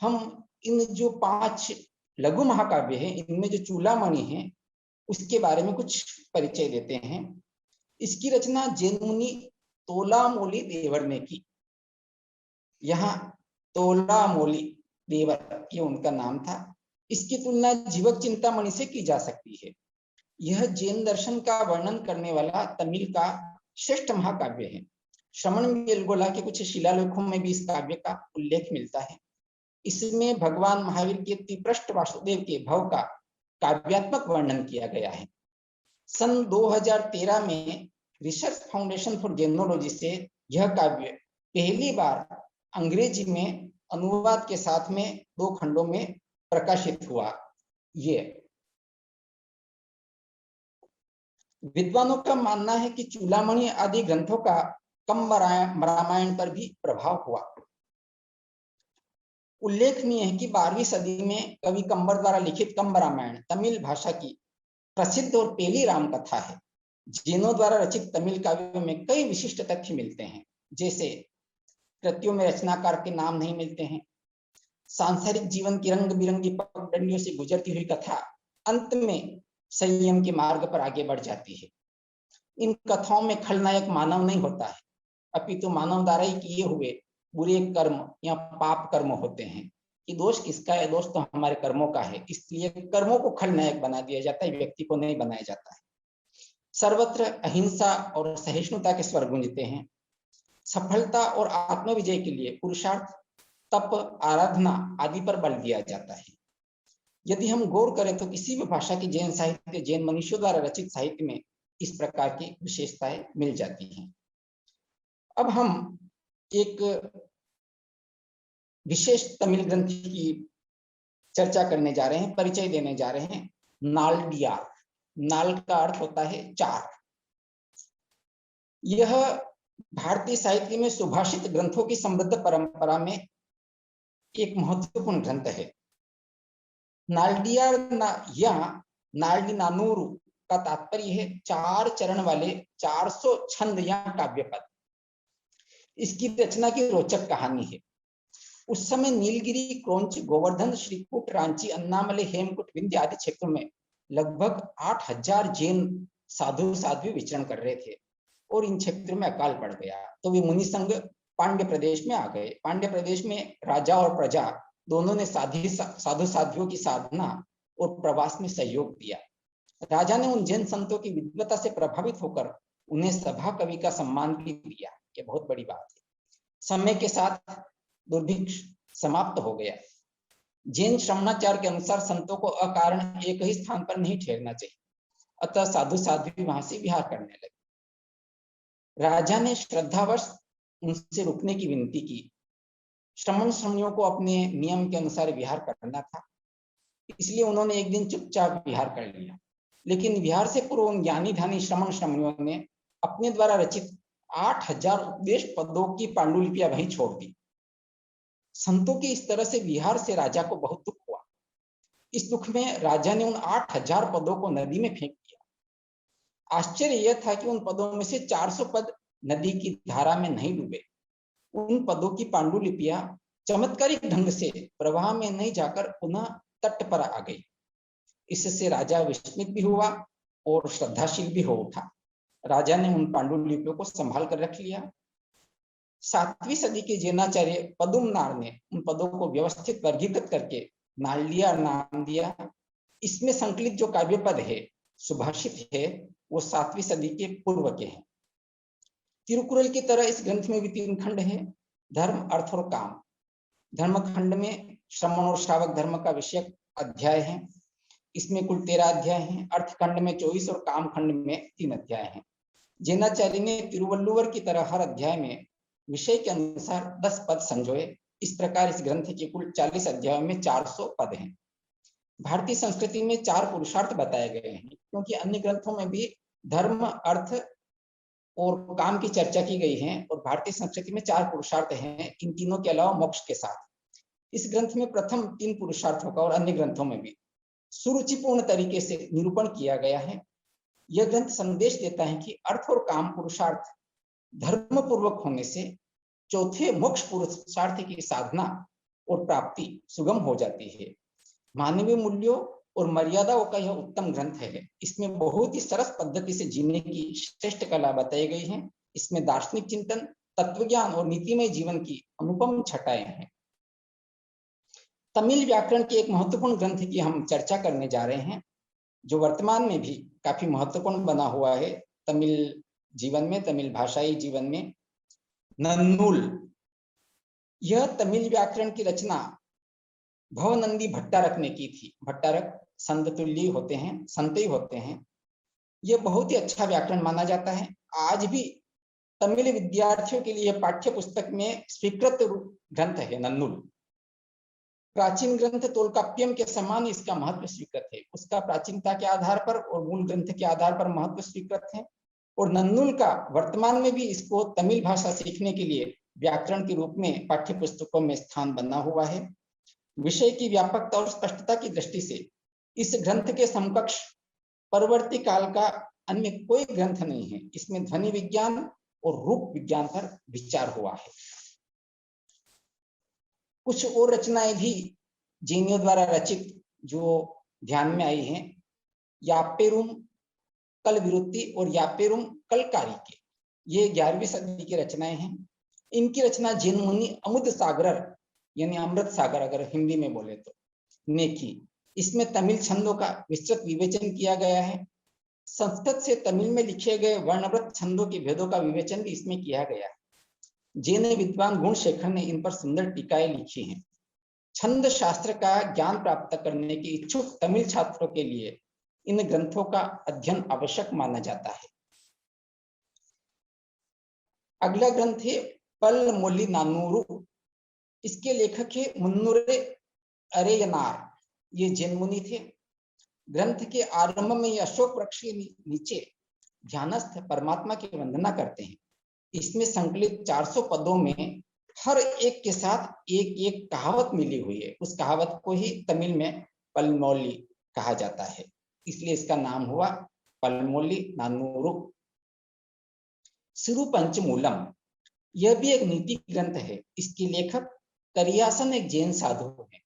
हम इन जो 5 लघु महाकाव्य हैं, इनमें जो चूलामणि है उसके बारे में कुछ परिचय देते हैं। इसकी रचना जैन मुनि तोलामोली देवर ने की। यहाँ तोलामोली देवर ये उनका नाम था। इसकी तुलना जीवक चिंतामणि से की जा सकती है। यह जैन दर्शन का वर्णन करने वाला तमिल का श्रेष्ठ महाकाव्य है। श्रमण मेलगोला के कुछ शिलालेखों में भी इस काव्य का उल्लेख मिलता है। इसमें भगवान महावीर के त्रिपृष्ठ वासुदेव के भव का काव्यात्मक वर्णन किया गया है। सन 2013 में रिसर्च फाउंडेशन फॉर जैनोलॉजी से यह काव्य पहली बार अंग्रेजी में अनुवाद के साथ में 2 खंडों में प्रकाशित हुआ। ये विद्वानों का मानना है कि चूलामणि आदि ग्रंथों का कंब रामायण पर भी प्रभाव हुआ। उल्लेखनीय है कि 12वीं सदी में कवि कंबर द्वारा लिखित कंब रामायण तमिल भाषा की प्रसिद्ध और पहली राम कथा है। जैनों द्वारा रचित तमिल काव्यों में कई विशिष्ट तथ्य मिलते हैं, जैसे कृतियों में रचनाकार के नाम नहीं मिलते हैं। सांसारिक जीवन की रंग बिरंगी पगडंडियों से गुजरती हुई कथा अंत में संयम के मार्ग पर आगे बढ़ जाती है। इन कथाओं में खलनायक मानव नहीं होता है, अपितु मानव द्वारा ही किए हुए बुरे कर्म या पाप कर्म होते हैं। कि दोष किसका है? दोष तो हमारे कर्मों का है, इसलिए कर्मों को खलनायक बना दिया जाता है, व्यक्ति को नहीं बनाया जाता है। सर्वत्र अहिंसा और सहिष्णुता के स्वर गूंजते हैं। सफलता और आत्मविजय के लिए पुरुषार्थ, तप, आराधना आदि पर बल दिया जाता है। यदि हम गौर करें तो किसी भी भाषा की जैन साहित्य, जैन मनुष्यों द्वारा रचित साहित्य में इस प्रकार की विशेषताएं मिल जाती हैं। अब हम एक विशेष तमिल ग्रंथ की चर्चा करने जा रहे हैं, परिचय देने जा रहे हैं। नालडियार। नाल का अर्थ होता है 4। यह भारतीय साहित्य में सुभाषित ग्रंथों की समृद्ध परंपरा में एक महत्वपूर्ण ग्रंथ है। नालडियार या नालडी नानूरू का तात्पर्य है 4 चरण वाले 400 छंद या काव्य पद। इसकी रचना की रोचक कहानी है। उस समय नीलगिरी, क्रोंच, गोवर्धन, श्रीकूट, रांची, अन्नामलई, हेमकुट, विंध्य आदि क्षेत्रों में लगभग 8000 जैन साधु साध्वी विचरण कर रहे थे और इन क्षेत्रों में अकाल पड़ गया तो वे मुनि संघ पांड्य प्रदेश में आ गए। पांड्य प्रदेश में राजा और प्रजा दोनों ने साधु साध्वियों की साधना और प्रवास में सहयोग दिया। राजा ने उन जैन संतों की विद्वता से प्रभावित होकर उन्हें सभा कवि का सम्मान भी दिया। ये बहुत बड़ी बात है। समय के साथ दुर्भिक्ष समाप्त हो गया। जैन श्रमणाचार्य के अनुसार संतों को अकारण एक ही स्थान पर नहीं ठहरना चाहिए, अतः साधु साध्वी वहां से विहार करने लगे। राजा ने श्रद्धावश उनसे रुकने की विनती की। श्रमण श्रमणियों को अपने नियम के अनुसार विहार करना था, इसलिए उन्होंने एक दिन चुपचाप विहार कर लिया। लेकिन विहार से पूर्व उन ज्ञानी ध्यानी श्रमण श्रमणियों ने अपने द्वारा रचित 8000 उपदेश पदों की पांडुलिपियां वहीं छोड़ दी। संतों के इस तरह से विहार से राजा को बहुत दुख हुआ। इस दुख में राजा ने उन 8000 पदों को नदी में फेंक दिया। आश्चर्य यह था कि उन पदों में से 400 पद नदी की धारा में नहीं डूबे। उन पदों की पांडुलिपियां चमत्कारिक ढंग से प्रवाह में नहीं जाकर पुनः तट पर आ गई। इससे राजा विस्मित भी हुआ और श्रद्धाशील भी हो उठा। राजा ने उन पांडुलिपियों को संभाल कर रख लिया। 7वीं सदी के जैनाचार्य पदुमनार ने उन पदों को व्यवस्थित वर्गीकृत करके नालिया नाम दिया। इसमें संकलित जो काव्य पद है, सुभाषित है, वो 7वीं सदी के पूर्व के हैं। तिरुकुरल की तरह इस ग्रंथ में भी 3 खंड है, धर्म, अर्थ और काम। धर्म खंड में श्रमण और श्रावक धर्म का विषय अध्याय है, इसमें कुल 13 अध्याय हैं। अर्थ खंड में 24 और काम खंड में 3 अध्याय हैं। जैनाचार्य ने तिरुवल्लुवर की तरह हर अध्याय में विषय के अनुसार 10 पद संजोए। इस प्रकार इस ग्रंथ के कुल 40 अध्यायों में 400 पद हैं। भारतीय संस्कृति में 4 पुरुषार्थ बताए गए हैं, क्योंकि अन्य ग्रंथों में भी धर्म, अर्थ और काम की चर्चा की गई है, और भारतीय संस्कृति में 4 पुरुषार्थ हैं, इन तीनों के अलावा मोक्ष के साथ। इस ग्रंथ में प्रथम 3 पुरुषार्थों का और अन्य ग्रंथों में भी सुरुचिपूर्ण तरीके से निरूपण किया गया है। यह ग्रंथ संदेश देता है कि अर्थ और काम पुरुषार्थ धर्म पूर्वक होने से चौथे मोक्ष पुरुषार्थ की साधना और प्राप्ति सुगम हो जाती है। मानवीय मूल्यों और मर्यादाओं का यह उत्तम ग्रंथ है। इसमें बहुत ही सरस पद्धति से जीने की श्रेष्ठ कला बताई गई है। इसमें दार्शनिक चिंतन, तत्वज्ञान और नीतिमय जीवन की अनुपम छटाएं हैं। तमिल व्याकरण के एक महत्वपूर्ण ग्रंथ की हम चर्चा करने जा रहे हैं, जो वर्तमान में भी काफी महत्वपूर्ण बना हुआ है तमिल जीवन में, तमिल भाषाई जीवन में, नन्नुल। यह तमिल व्याकरण की रचना भवनंदी भट्टारक ने की थी। भट्टारक संत तुल्य होते हैं, संत ही होते हैं। यह बहुत ही अच्छा व्याकरण माना जाता है। आज भी तमिल विद्यार्थियों के लिए पाठ्य पुस्तक में स्वीकृत ग्रंथ है नन्नुल। प्राचीन ग्रंथ तोलकाप्पियम के समान इसका महत्व स्वीकृत है। उसका प्राचीनता के आधार पर और मूल ग्रंथ के आधार पर महत्व स्वीकृत है, और नन्नुल का वर्तमान में भी इसको तमिल भाषा सीखने के लिए व्याकरण के रूप में पाठ्य पुस्तकों में स्थान बना हुआ है। विषय की व्यापकता और स्पष्टता की दृष्टि से इस ग्रंथ के समकक्ष परवर्ती काल का अन्य कोई ग्रंथ नहीं है। इसमें ध्वनि विज्ञान और रूप विज्ञान पर विचार हुआ है। कुछ और रचनाएं भी जैनियों द्वारा रचित जो ध्यान में आई हैं, यापेरुम कलविरुत्ति और यापेरुम कलकारी के, ये 11वीं सदी की रचनाएं हैं। इनकी रचना जैन मुनि अमुद सागर यानी अमृत सागर अगर हिंदी में बोले तो ने की। इसमें तमिल छंदों का विस्तृत विवेचन किया गया है। संस्कृत से तमिल में लिखे गए वर्णव्रत छंदों के भेदों का विवेचन भी इसमें किया गया है। जैन विद्वान गुणशेखर ने इन पर सुंदर टीकाएं लिखी हैं। छंद शास्त्र का ज्ञान प्राप्त करने के इच्छुक तमिल छात्रों के लिए इन ग्रंथों का अध्ययन आवश्यक माना जाता है। अगला ग्रंथ है पलमोली नानूरू। इसके लेखक है मुन्नुरे अरेयनार। ये जैन मुनि थे। ग्रंथ के आरंभ में ये अशोक वृक्ष के नीचे ध्यानस्थ परमात्मा की वंदना करते हैं। इसमें संकलित 400 पदों में हर एक के साथ एक एक कहावत मिली हुई है। उस कहावत को ही तमिल में पलमोली कहा जाता है, इसलिए इसका नाम हुआ पलमोली नानूरू। सिरुपंचमूलम, यह भी एक नीति ग्रंथ है। इसके लेखक करियासन एक जैन साधु है।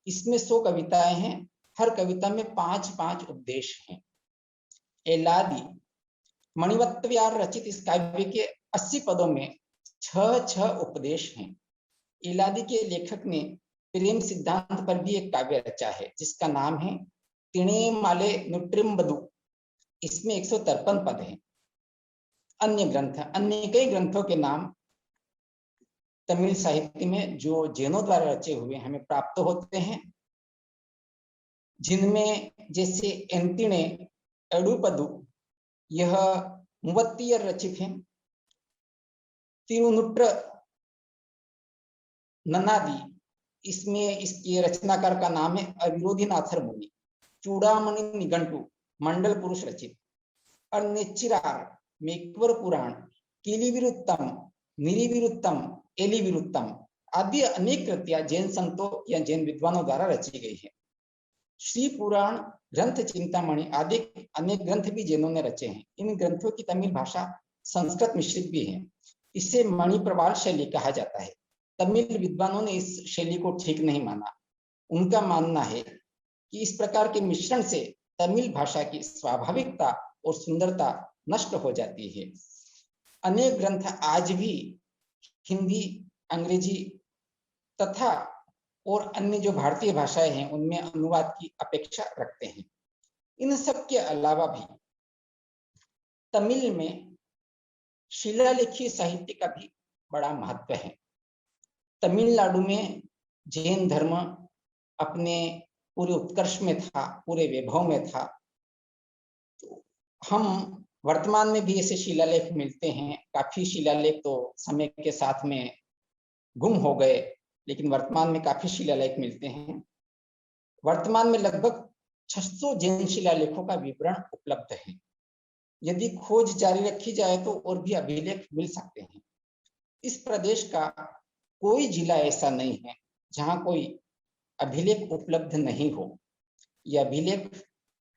इसमें 100 कविताएं हैं। हर कविता में 5-5 उपदेश हैं। एलादी मणिवत्तव्यार रचित इस काव्य के 80 पदों में 6 उपदेश हैं। एलादी के लेखक ने प्रेम सिद्धांत पर भी एक काव्य रचा है, जिसका नाम है तिणे माले नुट्रिम्बदु। इसमें 153 पद हैं। अन्य कई ग्रंथों के नाम तमिल साहित्य में जो जैनों द्वारा रचे हुए हमें प्राप्त होते हैं, जिनमें जैसे एंतिणे, एडुपदु, यह मुवत्तियर रचित है। तिरुनुट्र ननादि, इसमें इसके रचनाकार का नाम है अविरोधीनाथर मुनि। चूड़ामणि निघंटु मंडल पुरुष रचित। और नेच्चिरार, मेक्वर पुराण, किलिविरुत्तम, निरिविरुत्तम, एलिविरुत्तम आदि अनेक कृतियां जैन संतों या जैन विद्वानों द्वारा रची गई है। श्री पुराण ग्रंथ, चिंतामणि आदि अनेक ग्रंथ भी जैनों ने रचे हैं। इन ग्रंथों की तमिल भाषा संस्कृत मिश्रित भी है। इसे मणिप्रवाल शैली कहा जाता है। तमिल विद्वानों ने इस शैली को ठीक नहीं माना। उनका मानना है कि इस प्रकार के मिश्रण से तमिल भाषा की स्वाभाविकता और सुंदरता नष्ट हो जाती है। अनेक ग्रंथ आज भी हिंदी, अंग्रेजी तथा और अन्य जो भारतीय भाषाएं हैं उनमें अनुवाद की अपेक्षा रखते हैं। इन सब के अलावा भी तमिल में शिलालेखी साहित्य का भी बड़ा महत्व है। तमिलनाडु में जैन धर्म अपने पूरे उत्कर्ष में था, पूरे वैभव में था। तो हम वर्तमान में भी ऐसे शिलालेख मिलते हैं। काफी शिलालेख तो समय के साथ में गुम हो गए, लेकिन वर्तमान में काफी शिलालेख मिलते हैं। वर्तमान में लगभग 600 जैन शिलालेखों का विवरण उपलब्ध है। यदि खोज जारी रखी जाए तो और भी अभिलेख मिल सकते हैं। इस प्रदेश का कोई जिला ऐसा नहीं है जहां कोई अभिलेख उपलब्ध नहीं हो। यह अभिलेख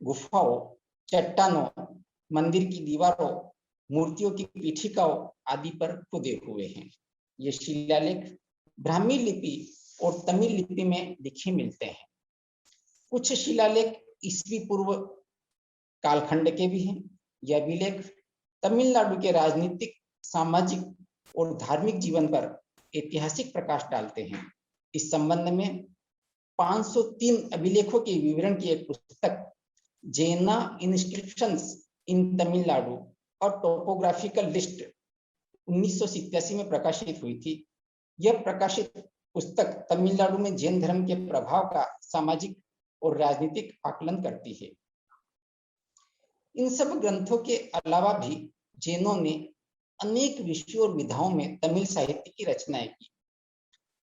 गुफाओं, चट्टानों, मंदिर की दीवारों, मूर्तियों की पीठिकाओं आदि पर खुदे हुए हैं। ये शिलालेख ब्राह्मी लिपि और तमिल लिपि में लिखे मिलते हैं। कुछ शिलालेख ईस्वी पूर्व कालखंड के भी हैं। यह अभिलेख तमिलनाडु के राजनीतिक, सामाजिक और धार्मिक जीवन पर ऐतिहासिक प्रकाश डालते हैं। इस संबंध में 503 अभिलेखों के विवरण की एक पुस्तक जैना इंस्क्रिप्शंस इन तमिलनाडु और टोपोग्राफिकल लिस्ट 1987 में प्रकाशित हुई थी। यह प्रकाशित पुस्तक तमिलनाडु में जैन धर्म के प्रभाव का सामाजिक और राजनीतिक आकलन करती है। इन सब ग्रंथों के अलावा भी जैनों ने अनेक विषयों और विधाओं में तमिल साहित्य की रचनाएं की।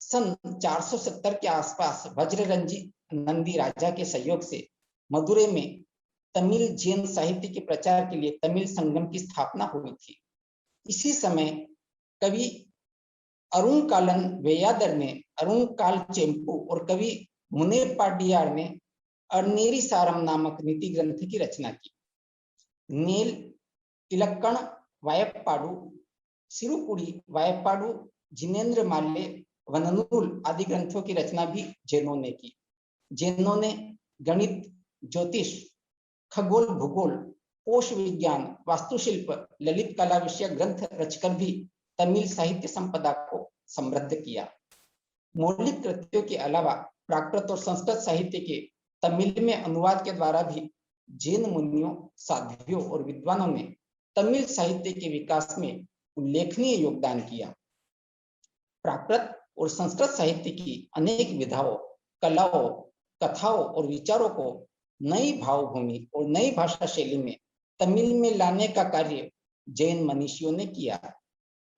सन 470 के आसपास वज्ररंजी नंदी राजा के सहयोग से मदुरै में तमिल जैन साहित्य के प्रचार के लिए तमिल संगम की स्थापना हुई थी। इसी समय कवि अरुणकालन वेयादर ने अरुणकाल चेम्पू और कवि मुनेपाडियार ने अर्नेरी सारम नामक नीति ग्रंथ की रचना की। नेल इलक्कण वायप्पाडु, सिरुकुड़ी वायप्पाडु, जिनेन्द्र माल्य, वननूल आदि ग्रंथों की रचना भी जैनों ने की। जैनों ने गणित, ज्योतिष, खगोल, भूगोल, कोश विज्ञान, वास्तुशिल्प, ललित कला विषय ग्रंथ रचकर भी तमिल साहित्य संपदा को समृद्ध किया। मौलिक कृतियों के अलावा प्राकृत और संस्कृत साहित्य के तमिल में अनुवाद के द्वारा भी जैन मुनियों, साध्वियों और विद्वानों ने तमिल साहित्य के विकास में उल्लेखनीय योगदान किया। प्राकृत और संस्कृत साहित्य की अनेक विधाओं, कलाओं, कथाओं और विचारों को नई भावभूमि और नई भाषा शैली में तमिल में लाने का कार्य जैन मनीषियों ने किया।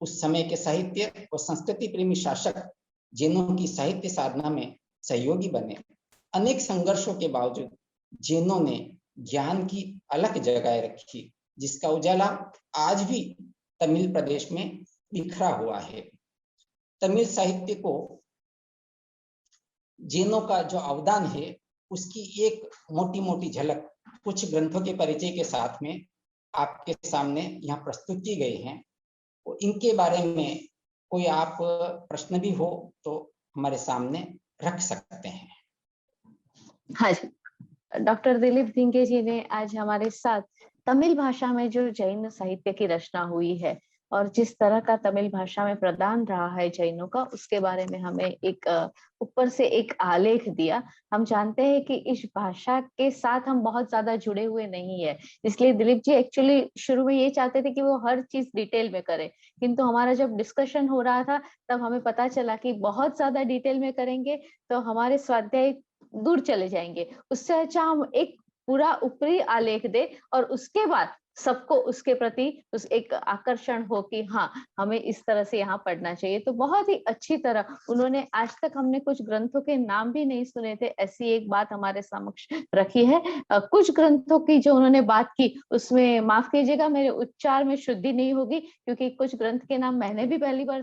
उस समय के साहित्य और संस्कृति प्रेमी शासक जैनों की साहित्य साधना में सहयोगी बने। अनेक संघर्षों के बावजूद जैनों ने ज्ञान की अलग जगह रखी, जिसका उजाला आज भी तमिल प्रदेश में बिखरा हुआ है। तमिल साहित्य को जैनों का जो अवदान है उसकी एक मोटी मोटी झलक कुछ ग्रंथों के परिचय के साथ में आपके सामने यहाँ प्रस्तुत की गई हैं। और इनके बारे में कोई आप प्रश्न भी हो तो हमारे सामने रख सकते हैं। हाँ जी, डॉक्टर दिलीप धिंगे जी ने आज हमारे साथ तमिल भाषा में जो जैन साहित्य की रचना हुई है और जिस तरह का तमिल भाषा में प्रदान रहा है जैनों का, उसके बारे में हमें एक ऊपर से एक आलेख दिया। हम जानते हैं कि इस भाषा के साथ हम बहुत ज्यादा जुड़े हुए नहीं है, इसलिए दिलीप जी एक्चुअली शुरू में ये चाहते थे कि वो हर चीज डिटेल में करे, किंतु हमारा जब डिस्कशन हो रहा था तब हमें पता चला कि बहुत ज्यादा डिटेल में करेंगे तो हमारे स्वाध्याय दूर चले जाएंगे। उससे अच्छा हम एक पूरा ऊपरी आलेख दे और उसके बाद सबको उसके प्रति उस एक आकर्षण हो कि हाँ, हमें इस तरह से यहाँ पढ़ना चाहिए। तो बहुत ही अच्छी तरह उन्होंने, आज तक हमने कुछ ग्रंथों के नाम भी नहीं सुने थे, ऐसी एक बात हमारे समक्ष रखी है। कुछ ग्रंथों की जो उन्होंने बात की उसमें माफ कीजिएगा मेरे उच्चार में शुद्धि नहीं होगी, क्योंकि कुछ ग्रंथ के नाम मैंने भी पहली बार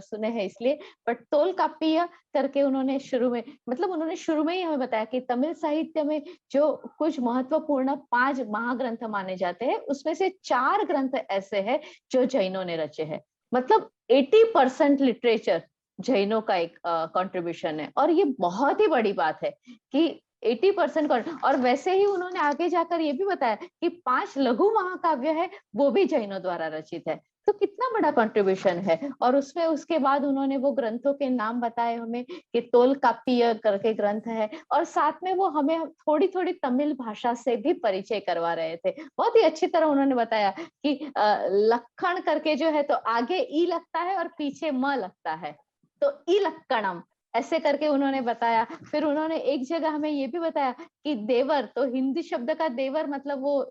सुने हैं इसलिए। बट तोलकाप्पिय करके उन्होंने शुरू में, मतलब उन्होंने शुरू में ही हमें बताया कि तमिल साहित्य में जो कुछ महत्वपूर्ण 5 महाग्रंथ माने जाते हैं उसमें से 4 ग्रंथ ऐसे हैं जो जैनों ने रचे हैं। मतलब 80% लिटरेचर जैनों का एक कंट्रीब्यूशन है, और ये बहुत ही बड़ी बात है कि 80%। और वैसे ही उन्होंने आगे जाकर ये भी बताया कि 5 लघु महाकाव्य है वो भी जैनों द्वारा रचित है। तो कितना बड़ा कंट्रीब्यूशन है। और उसमें उसके बाद उन्होंने वो ग्रंथों के नाम बताए हमें कि तोलकाप्पिय करके ग्रंथ है, और साथ में वो हमें थोड़ी थोड़ी तमिल भाषा से भी परिचय करवा रहे थे। बहुत ही अच्छी तरह उन्होंने बताया कि लक्षण करके जो है तो आगे ई लगता है और पीछे म लगता है, तो ई लक्कणम ऐसे करके उन्होंने बताया। फिर उन्होंने एक जगह हमें ये भी बताया कि देवर, तो हिंदी शब्द का देवर मतलब वो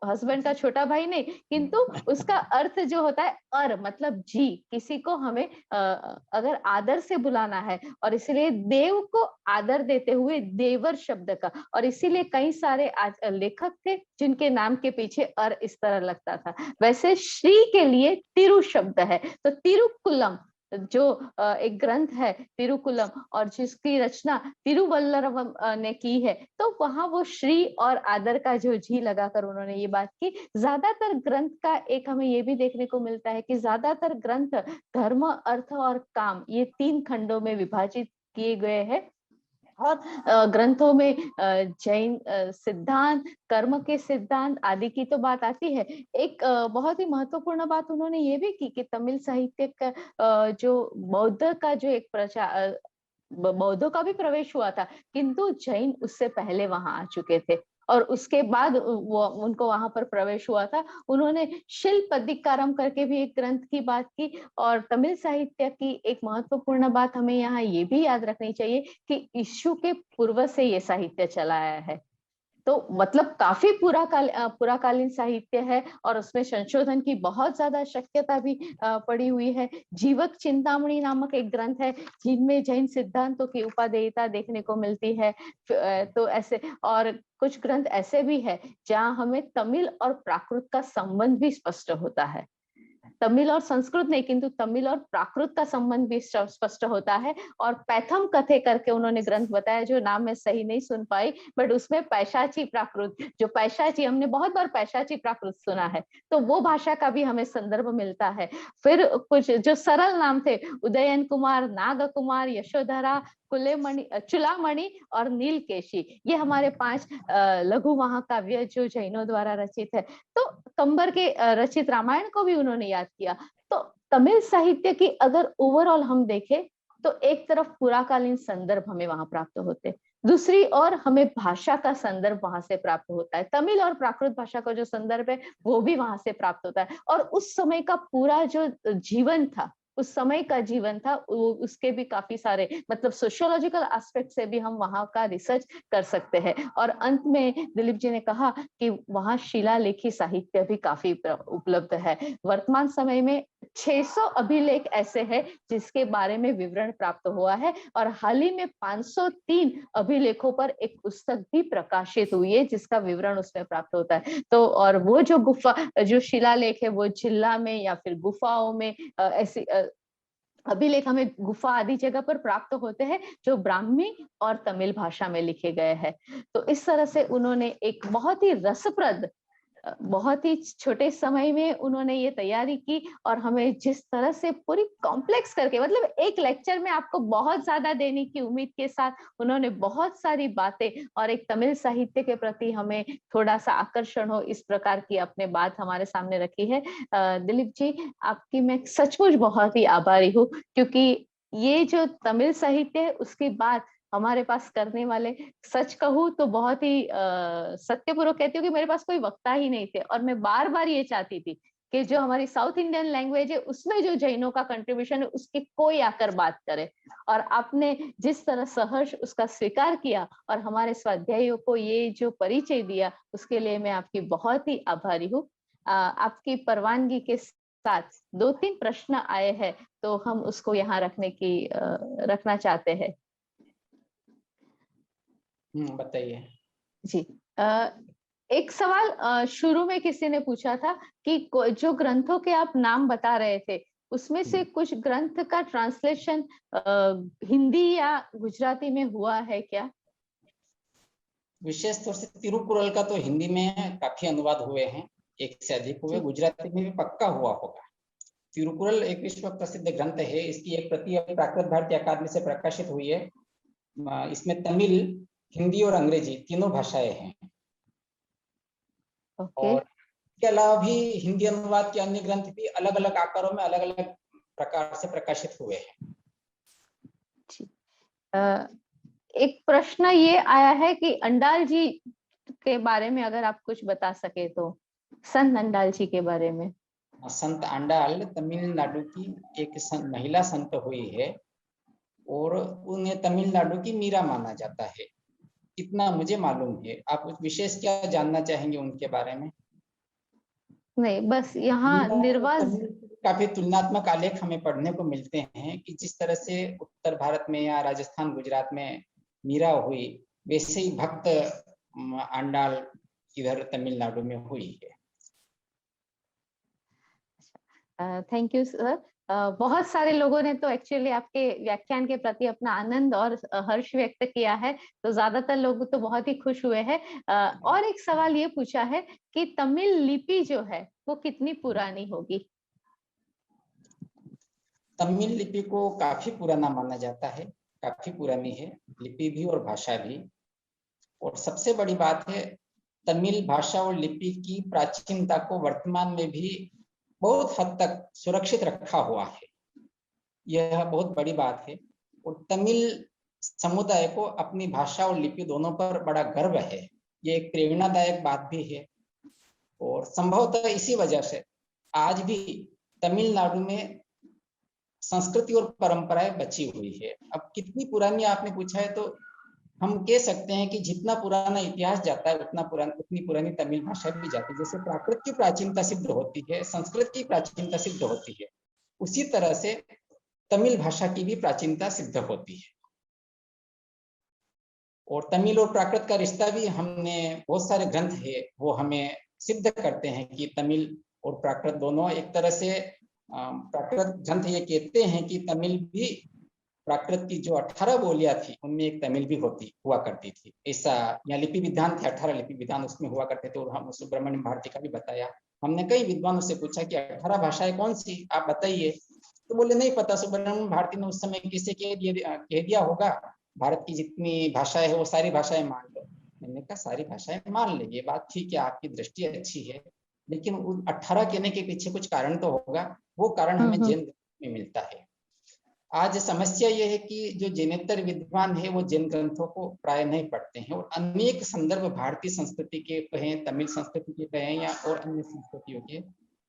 हस्बैंड का छोटा भाई नहीं, किंतु उसका अर्थ जो होता है अर मतलब जी, किसी को हमें अगर आदर से बुलाना है, और इसीलिए देव को आदर देते हुए देवर शब्द का, और इसीलिए कई सारे लेखक थे जिनके नाम के पीछे अर इस तरह लगता था। वैसे श्री के लिए तिरु शब्द है, तो तिरुकुलम जो एक ग्रंथ है तिरुकुलम, और जिसकी रचना तिरुवल्लरवम ने की है, तो वहां वो श्री और आदर का जो जी लगाकर उन्होंने ये बात की। ज्यादातर ग्रंथ का एक हमें ये भी देखने को मिलता है कि ज्यादातर ग्रंथ धर्म, अर्थ और काम, ये 3 खंडों में विभाजित किए गए हैं। और ग्रंथों में जैन सिद्धांत, कर्म के सिद्धांत आदि की तो बात आती है। एक बहुत ही महत्वपूर्ण बात उन्होंने ये भी की कि तमिल साहित्य का जो बौद्ध का जो एक प्रचार, बौद्धों का भी प्रवेश हुआ था, किंतु जैन उससे पहले वहां आ चुके थे, और उसके बाद वो उनको वहां पर प्रवेश हुआ था। उन्होंने शिल्प अधिकारम करके भी एक ग्रंथ की बात की। और तमिल साहित्य की एक महत्वपूर्ण बात हमें यहाँ ये भी याद रखनी चाहिए कि इशू के पूर्व से ये साहित्य चला आया है। तो मतलब काफी पुराकालीन साहित्य है, और उसमें संशोधन की बहुत ज्यादा शक्यता भी पड़ी हुई है। जीवक चिंतामणि नामक एक ग्रंथ है जिनमें जैन सिद्धांतों की उपादेयता देखने को मिलती है। तो ऐसे और कुछ ग्रंथ ऐसे भी है जहाँ हमें तमिल और प्राकृत का संबंध भी स्पष्ट होता है। तमिल और संस्कृत नहीं, किंतु तमिल और प्राकृत का संबंध भी स्पष्ट होता है। और पैथम कथे करके उन्होंने ग्रंथ बताया, जो नाम मैं सही नहीं सुन पाई, बट उसमें पैशाची प्राकृत, जो पैशाची, हमने बहुत बार पैशाची प्राकृत सुना है, तो वो भाषा का भी हमें संदर्भ मिलता है। फिर कुछ जो सरल नाम थे, उदयन कुमार, नाग कुमार, यशोधरा, कुलेमणि, चुलामणि और नीलकेशी, ये हमारे 5 लघु महाकाव्य जो जैनों द्वारा रचित है। तो कंबर के रचित रामायण को भी उन्होंने याद किया। तो तमिल साहित्य की अगर ओवरऑल हम देखें तो एक तरफ पुराकालीन संदर्भ हमें वहां प्राप्त होते, दूसरी ओर हमें भाषा का संदर्भ वहां से प्राप्त होता है। तमिल और प्राकृत भाषा का जो संदर्भ है वो भी वहां से प्राप्त होता है। और उस समय का पूरा जो जीवन था, उस समय का जीवन था, उसके भी काफी सारे मतलब सोशियोलॉजिकल एस्पेक्ट से भी हम वहां का रिसर्च कर सकते हैं। और अंत में दिलीप जी ने कहा कि वहां शिलालेखी साहित्य भी काफी उपलब्ध है। वर्तमान समय में 600 अभिलेख ऐसे हैं जिसके बारे में विवरण प्राप्त हुआ है, और हाल ही में 503 अभिलेखों पर एक पुस्तक भी प्रकाशित हुई है जिसका विवरण उसमें प्राप्त होता है। तो और वो जो गुफा, जो शिलालेख है वो जिला में या फिर गुफाओं में ऐसी अभिलेख हमें गुफा आदि जगह पर प्राप्त होते हैं जो ब्राह्मी और तमिल भाषा में लिखे गए हैं। तो इस तरह से उन्होंने एक बहुत ही रसप्रद, बहुत ही छोटे समय में उन्होंने ये तैयारी की, और हमें जिस तरह से पूरी कॉम्प्लेक्स करके, मतलब एक लेक्चर में आपको बहुत ज्यादा देने की उम्मीद के साथ उन्होंने बहुत सारी बातें और एक तमिल साहित्य के प्रति हमें थोड़ा सा आकर्षण हो इस प्रकार की अपने बात हमारे सामने रखी है। दिलीप जी, आपकी मैं सचमुच बहुत ही आभारी हूँ, क्योंकि ये जो तमिल साहित्य है उसकी बात हमारे पास करने वाले, सच कहूँ तो बहुत ही सत्यपूर्वक कहती हूँ कि मेरे पास कोई वक्ता ही नहीं थे, और मैं बार बार ये चाहती थी कि जो हमारी साउथ इंडियन लैंग्वेज है उसमें जो जैनों का कंट्रीब्यूशन है उसकी कोई आकर बात करे। और आपने जिस तरह सहर्ष उसका स्वीकार किया और हमारे स्वाध्यायों को ये जो परिचय दिया, उसके लिए मैं आपकी बहुत ही आभारी हूँ। आपकी परवानगी के साथ 2-3 प्रश्न आए हैं, तो हम उसको यहाँ रखना चाहते हैं। बताइए। जी। एक सवाल शुरू में किसी ने पूछा था कि जो ग्रंथों के आप नाम बता रहे थे, उसमें से कुछ ग्रंथ का ट्रांसलेशन हिंदी या गुजराती में हुआ है क्या? विशेष तौर से तिरुकुरल का तो हिंदी में काफी अनुवाद हुए हैं, 1 से अधिक हुए। गुजराती में भी पक्का हुआ होगा। तिरुकुरल एक विश्व प्रसिद्ध ग्रंथ है। इसकी एक प्रति प्राकृत भारतीय अकादमी से प्रकाशित हुई है। इसमें तमिल, हिंदी और अंग्रेजी तीनों भाषाएं हैं। और इसके अलावा भी हिंदी अनुवाद के अन्य ग्रंथ भी अलग अलग आकारों में अलग अलग प्रकार से प्रकाशित हुए हैं। एक प्रश्न ये आया है कि अंडाल जी के बारे में अगर आप कुछ बता सके तो, संत अंडाल जी के बारे में। संत अंडाल तमिलनाडु की एक महिला संत हुई है और उन्हें तमिलनाडु की मीरा माना जाता है, इतना मुझे मालूम है। आप कुछ विशेष क्या जानना चाहेंगे उनके बारे में? नहीं, बस यहाँ निर्वाज काफी तुलनात्मक आलेख हमें पढ़ने को मिलते हैं कि जिस तरह से उत्तर भारत में या राजस्थान, गुजरात में मीरा हुई, वैसे ही भक्त अंडाल इधर तमिलनाडु में हुई है। Thank you sir. बहुत सारे लोगों ने तो एक्चुअली आपके व्याख्यान के प्रति अपना आनंद और हर्ष व्यक्त किया है, तो ज्यादातर लोग तो बहुत ही खुश हुए हैं। और एक सवाल ये पूछा है कि तमिल लिपि जो है वो कितनी पुरानी होगी? तमिल लिपि को काफी पुराना माना जाता है, काफी पुरानी है लिपि भी और भाषा भी। और सबसे बड़ी बात है, तमिल भाषा और लिपि की प्राचीनता को वर्तमान में भी बहुत हद तक सुरक्षित रखा हुआ है। यह बहुत बड़ी बात है। और तमिल समुदाय को अपनी भाषा और लिपि दोनों पर बड़ा गर्व है। ये एक प्रेरणादायक बात भी है। और संभवतः इसी वजह से आज भी तमिलनाडु में संस्कृति और परंपराएं बची हुई है। अब कितनी पुरानी आपने पूछा है, तो हम कह सकते हैं कि जितना पुराना इतिहास जाता है उतनी पुरानी तमिल भाषा भी जाती है। जैसे प्राकृत की प्राचीनता सिद्ध होती है, संस्कृत की प्राचीनता सिद्ध होती है, उसी तरह से तमिल भाषा की भी प्राचीनता सिद्ध होती है। और तमिल और प्राकृत का रिश्ता भी हमने बहुत सारे ग्रंथ है वो हमें सिद्ध करते हैं कि तमिल और प्राकृत दोनों एक तरह से, प्राकृत ग्रंथ ये कहते हैं कि तमिल भी प्राकृत की जो 18 बोलियां थी उनमें एक तमिल भी हुआ करती थी। ऐसा यहाँ लिपि विधान थे, 18 लिपि विधान उसमें हुआ करते थे। और हम सुब्रमण्यम भारती का भी बताया। हमने कई विद्वानों से पूछा कि 18 भाषाएं कौन सी, आप बताइए। तो बोले नहीं पता। सुब्रमण्यम भारती ने उस समय किसे कह दिया होगा, भारत की जितनी भाषाएं है वो सारी भाषाएं मान लो। मैंने कहा सारी भाषाएं मान ले, ये बात ठीक है, आपकी दृष्टि अच्छी है, लेकिन उन 18 कहने के पीछे कुछ कारण तो होगा। वो कारण हमें जैन में मिलता है। आज समस्या यह है कि जो जैनेतर विद्वान है वो जैन ग्रंथों को प्राय नहीं पढ़ते हैं। और अनेक संदर्भ भारतीय संस्कृति के कहें, तमिल संस्कृति के कहें या और अन्य संस्कृतियों के,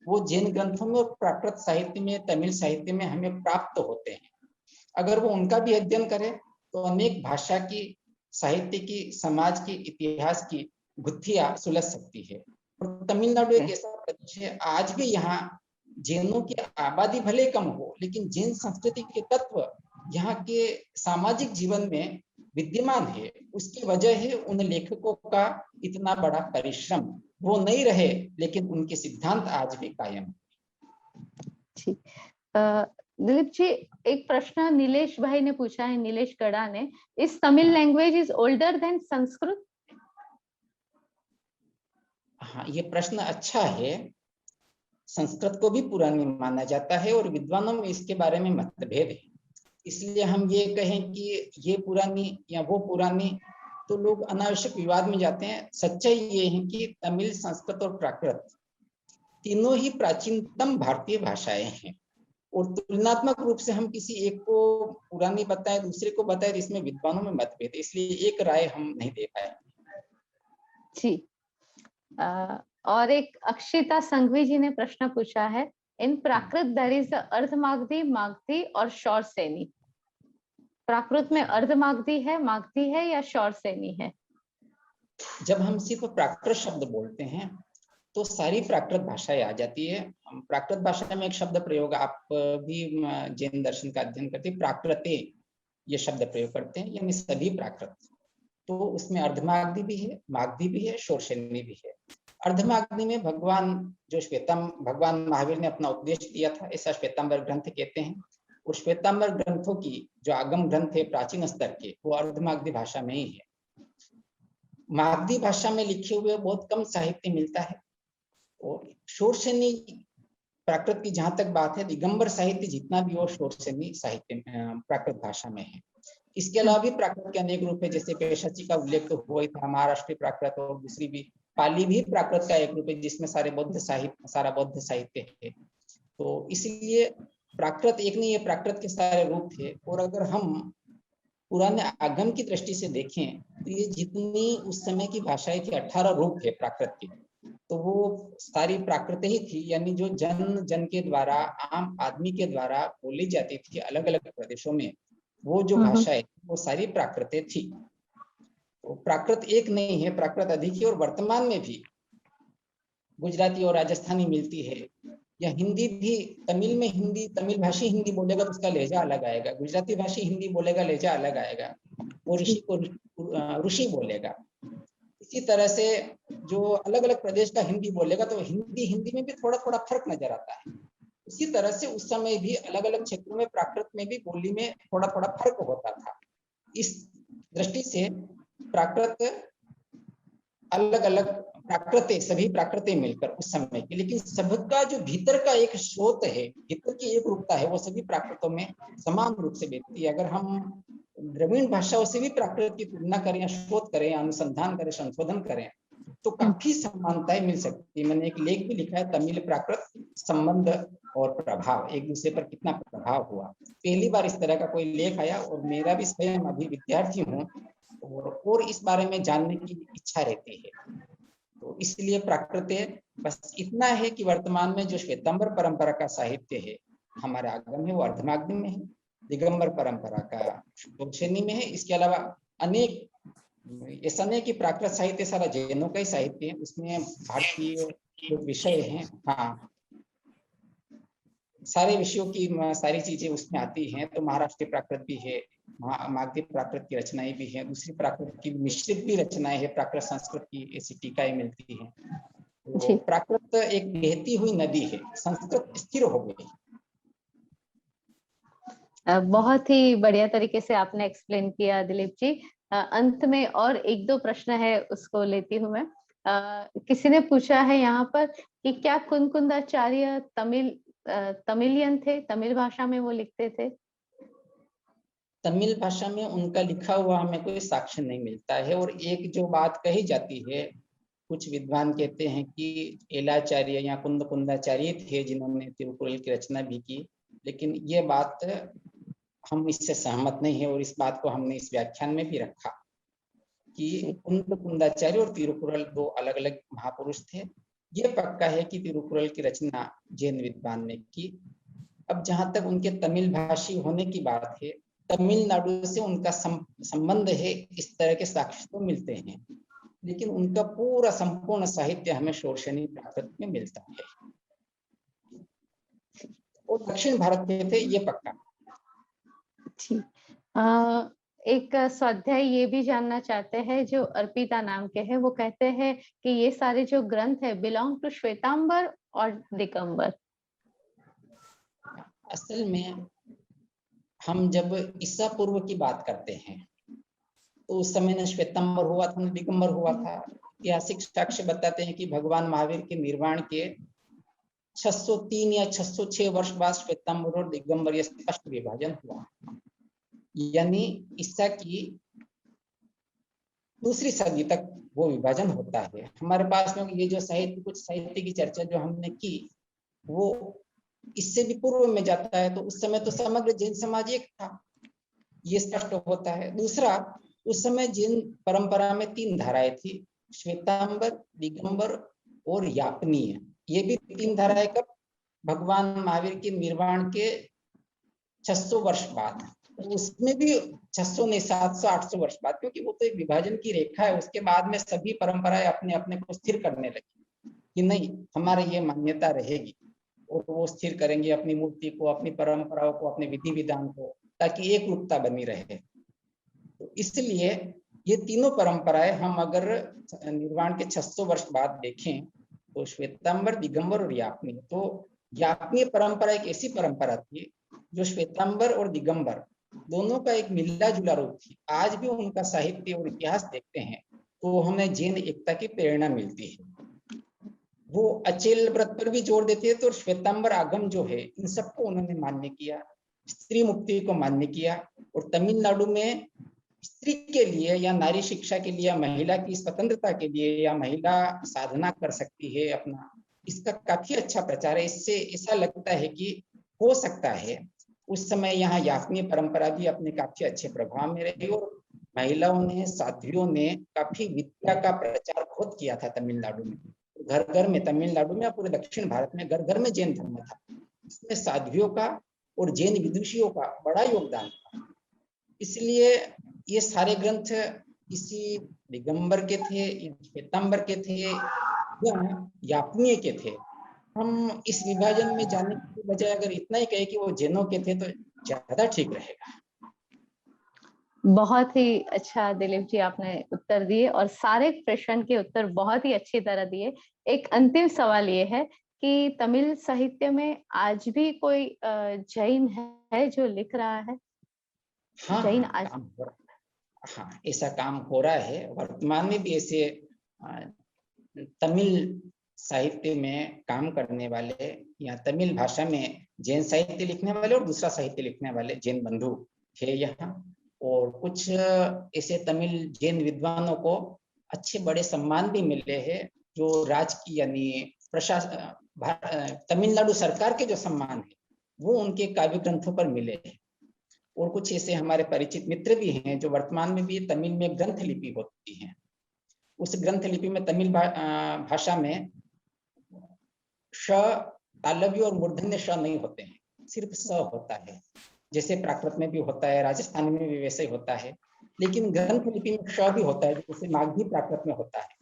वो जैन ग्रंथों में और प्राकृत साहित्य में, तमिल साहित्य में हमें प्राप्त होते हैं। अगर वो उनका भी अध्ययन करें तो अनेक भाषा की, साहित्य की, समाज की, इतिहास की गुत्थियां सुलझ सकती है। और तमिलनाडु एक ऐसा प्रदेश है, आज भी यहाँ जैनों की आबादी भले कम हो, लेकिन जैन संस्कृति के तत्व यहाँ के सामाजिक जीवन में विद्यमान है। उसकी वजह है उन लेखकों का इतना बड़ा परिश्रम। वो नहीं रहे लेकिन उनके सिद्धांत आज भी कायम है। दिलीप जी, एक प्रश्न नीलेश भाई ने पूछा है, नीलेश गड़ा ने, इस Tamil language is older than Sanskrit? हाँ, ये प्रश्न अच्छा है। संस्कृत को भी पुरानी माना जाता है और विद्वानों में इसके बारे में मतभेद है। इसलिए हम ये कहें कि ये पुरानी या वो पुरानी, तो लोग अनावश्यक विवाद में जाते हैं। सच्चाई ये है कि तमिल, संस्कृत और प्राकृत तीनों ही प्राचीनतम भारतीय भाषाएं हैं। और तुलनात्मक रूप से हम किसी एक को पुरानी बताएं, दूसरे को बताएं, इसमें विद्वानों में मतभेद है। इसलिए एक राय हम नहीं दे पाए। जी, और एक अक्षिता संघवी जी ने प्रश्न पूछा है, इन प्राकृत देयर इज अर्धमागधी, मागधी और शौरसेनी। प्राकृत में अर्धमागधी है, मागधी है या शौरसेनी है? जब हम सिर्फ प्राकृत शब्द बोलते हैं तो सारी प्राकृत भाषाएं आ जाती है। प्राकृत भाषा में एक शब्द प्रयोग, आप भी जैन दर्शन का अध्ययन करते हैं, प्राकृते ये शब्द प्रयोग करते हैं, यानी सभी प्राकृत। तो उसमें अर्धमागधी भी है, मागधी भी है, शौरसेनी भी है। अर्धमागधी में भगवान भगवान महावीर ने अपना उपदेश दिया था, ऐसा श्वेतांबर ग्रंथ कहते हैं। और श्वेतांबर ग्रंथों की जो आगम ग्रंथ है प्राचीन स्तर के, वो अर्धमागधी भाषा में ही है। मागधी भाषा में लिखे हुए बहुत कम साहित्य मिलता है। और शौरसेनी प्राकृत की जहां तक बात है, दिगंबर साहित्य जितना भी हो शौरसेनी साहित्य प्राकृत भाषा में है। इसके अलावा भी प्राकृत के अनेक रूप है, जैसे पेशाची का उल्लेख तो हुआ ही था, महाराष्ट्रीय प्राकृत, और दूसरी भी पाली भी प्राकृत का एक रूप है जिसमें सारा बौद्ध साहित्य है। तो इसलिए प्राकृत एक नहीं है, प्राकृत के सारे रूप थे। और अगर हम पुराने आगम की दृष्टि से देखें तो ये जितनी उस समय की भाषाएं थी, 18 रूप है प्राकृत के, तो वो सारी प्राकृत ही थी, यानी जो जन जन के द्वारा, आम आदमी के द्वारा बोली जाती थी अलग अलग प्रदेशों में, वो जो भाषाएं वो सारी प्राकृतें थी। तो प्राकृत एक नहीं है, प्राकृत अधिक है। और वर्तमान में भी गुजराती और राजस्थानी मिलती है, या हिंदी भी, तमिल में हिंदी, तमिल भाषी हिंदी बोलेगा तो उसका लहजा अलग आएगा, गुजराती भाषी हिंदी बोलेगा लहजा अलग आएगा, वो ऋषि को ऋषि बोलेगा। इसी तरह से जो अलग अलग प्रदेश का हिंदी बोलेगा तो हिंदी में भी थोड़ा थोड़ा फर्क नजर आता है। इसी तरह से उस समय भी अलग अलग क्षेत्रों में प्राकृत में भी बोली में थोड़ा थोड़ा फर्क होता था। इस दृष्टि से प्राकृत अलग अलग प्राकृतें, सभी प्राकृतें मिलकर उस समय की, लेकिन सबका जो भीतर का एक स्रोत है, भीतर की एक रूपता है, वो सभी प्राकृतों में समान रूप से व्यक्ति। अगर हम ग्रामीण भाषाओं से भी प्राकृत की तुलना करें, शोध करें, अनुसंधान करें, संशोधन करें, तो काफी समानताएं मिल सकती है। मैंने एक लेख भी लिखा है, तमिल प्राकृत संबंध और प्रभाव, एक दूसरे पर कितना प्रभाव हुआ। पहली बार इस तरह का कोई लेख आया, और मेरा भी स्वयं अभी विद्यार्थी हूँ और इस बारे में जानने की इच्छा रहती है। तो इसलिए प्राकृत बस इतना है कि वर्तमान में जो श्वेतांबर परंपरा का साहित्य है हमारा आगम है, वो अर्धमागधी में है, दिगंबर परंपरा का शौरसेनी में है। इसके अलावा अनेक, ऐसा नहीं कि प्राकृत साहित्य सारा जैनों का ही साहित्य है, उसमें भारतीय जो विषय हैं, हाँ, सारे विषयों की सारी चीजें उसमें आती हैं। तो महाराष्ट्रीय प्राकृत भी है, मागधी प्राकृत की रचनाएं भी हैं, दूसरी प्राकृत की मिश्रित भी रचनाएं हैं, प्राकृत संस्कृत की ऐसी टीकाएं मिलती हैं। तो प्राकृत एक बहती हुई नदी है, संस्कृत स्थिर हो गई। बहुत ही बढ़िया तरीके से आपने एक्सप्लेन किया दिलीप जी। अंत में और एक दो प्रश्न है, उसको लेती हूँ मैं। किसी ने पूछा है यहाँ पर कि क्या कुंकुंदाचार्य तमिलियन थे, तमिल भाषा में वो लिखते थे? तमिल भाषा में उनका लिखा हुआ हमें कोई साक्ष्य नहीं मिलता है। और एक जो बात कही जाती है, कुछ विद्वान कहते हैं कि एलाचार्य या कुंदाचार्य थे जिन्होंने तिरुकुरल की रचना भी की, लेकिन ये बात हम इससे सहमत नहीं है। और इस बात को हमने इस व्याख्यान में भी रखा कि कुंदाचार्य और तिरुकुरल दो अलग अलग महापुरुष थे। ये पक्का है कि तिरुकुरल की रचना जैन विद्वान ने की। अब जहां तक उनके तमिल भाषी होने की बात है, तमिलनाडु से उनका संबंध है, इस तरह के साक्ष्य तो मिलते हैं, लेकिन उनका पूरा संपूर्ण साहित्य हमें शौरसेनी प्राकृत में मिलता है। और दक्षिण भारत में थे, ये पक्का। एक स्वाध्याय ये भी जानना चाहते हैं, जो अर्पिता नाम के हैं, वो कहते हैं कि ये सारे जो ग्रंथ है बिलोंग टू श्वेतांबर और दिगंबर। असल में हम जब ईसा पूर्व की बात करते हैं तो उस समय न श्वेतांबर हुआ था न दिगंबर हुआ था। ऐतिहासिक साक्ष्य बताते हैं कि भगवान महावीर के निर्वाण के 603 या 606 वर्ष बाद श्वेतांबर और दिगंबर ये स्पष्ट विभाजन हुआ, यानी ईसा की दूसरी सदी तक वो विभाजन होता है। हमारे पास में ये जो साहित्य, कुछ साहित्य की चर्चा जो हमने की, वो इससे भी पूर्व में जाता है। तो उस समय तो समग्र जैन समाज एक था, ये स्पष्ट होता है। दूसरा, उस समय जैन परंपरा में 3 धाराएं थी, श्वेतांबर, दिगंबर और यापनीय, ये भी 3 धाराएं कब? भगवान महावीर के निर्वाण के 600 वर्ष बाद। उसमें भी 600 नहीं, 700 800 वर्ष बाद, क्योंकि वो तो एक विभाजन की रेखा है। उसके बाद में सभी परंपराएं अपने अपने को स्थिर करने लगी कि नहीं, हमारी ये मान्यता रहेगी, और वो स्थिर करेंगे अपनी मूर्ति को, अपनी परंपराओं को, अपने विधि विधान को, ताकि एक रूपता बनी रहे। तो इसलिए ये तीनों परंपराएं हम अगर निर्वाण के 600 वर्ष बाद देखें तो श्वेतांबर, दिगंबर और यापनीय, तो यापनीय परंपरा एक ऐसी परंपरा थी जो श्वेतांबर और दिगंबर दोनों का एक मिला जुला रूप थी। आज भी उनका साहित्य और इतिहास देखते हैं तो हमें जैन एकता की प्रेरणा मिलती है। वो अचेल व्रत पर भी जोर देते हैं, तो श्वेतांबर आगम जो है इन सबको उन्होंने मान्य किया, स्त्री मुक्ति को मान्य किया। और तमिलनाडु में स्त्री के लिए या नारी शिक्षा के लिए या महिला की स्वतंत्रता के लिए या महिला साधना कर सकती है अपना, इसका काफी अच्छा प्रचार है। इससे ऐसा लगता है कि हो सकता है उस समय यहाँ यापनीय परंपरा भी अपने काफी अच्छे प्रभाव में रही, और महिलाओं ने, साध्वियों ने काफी विद्या का प्रचार खुद किया था तमिलनाडु में। घर घर में, तमिलनाडु में, पूरे दक्षिण भारत में घर घर में जैन धर्म था। इसमें साध्वियों का और जैन विदुषियों का बड़ा योगदान था। इसलिए ये सारे ग्रंथ इसी दिगंबर के थे, श्वेतांबर के थे या यापनीय के थे। हम इस विभाजन में जाने की बजाय अगर इतना ही कहे कि वो जैनों के थे तो ज्यादा ठीक रहेगा। बहुत ही अच्छा दिलीप जी आपने उत्तर दिए, और सारे प्रश्न के उत्तर बहुत ही अच्छी तरह दिए। एक अंतिम सवाल ये है कि तमिल साहित्य में आज भी कोई जैन है जो लिख रहा है? हाँ, जैन हाँ, आज काम हो रहा है। हाँ, ऐसा काम हो रहा है वर्तमान में भी। ऐसे तमिल साहित्य में काम करने वाले या तमिल भाषा में जैन साहित्य लिखने वाले और दूसरा साहित्य लिखने वाले जैन बंधु थे यहाँ। और कुछ ऐसे तमिल जैन विद्वानों को अच्छे बड़े सम्मान भी मिले हैं, जो राज की यानी प्रशासन, तमिलनाडु सरकार के जो सम्मान है वो उनके काव्य ग्रंथों पर मिले हैं। और कुछ ऐसे हमारे परिचित मित्र भी हैं जो वर्तमान में भी तमिल में ग्रंथ लिपि होती है। उस ग्रंथ लिपि में तमिल भाषा में श, तालव्य और मूर्धन्य श नहीं होते हैं, सिर्फ स होता है। जैसे प्राकृत में भी होता है, राजस्थान में भी वैसे ही होता है। लेकिन ग्रंथ लिपि में श भी होता है, जैसे मागधी प्राकृत में होता है।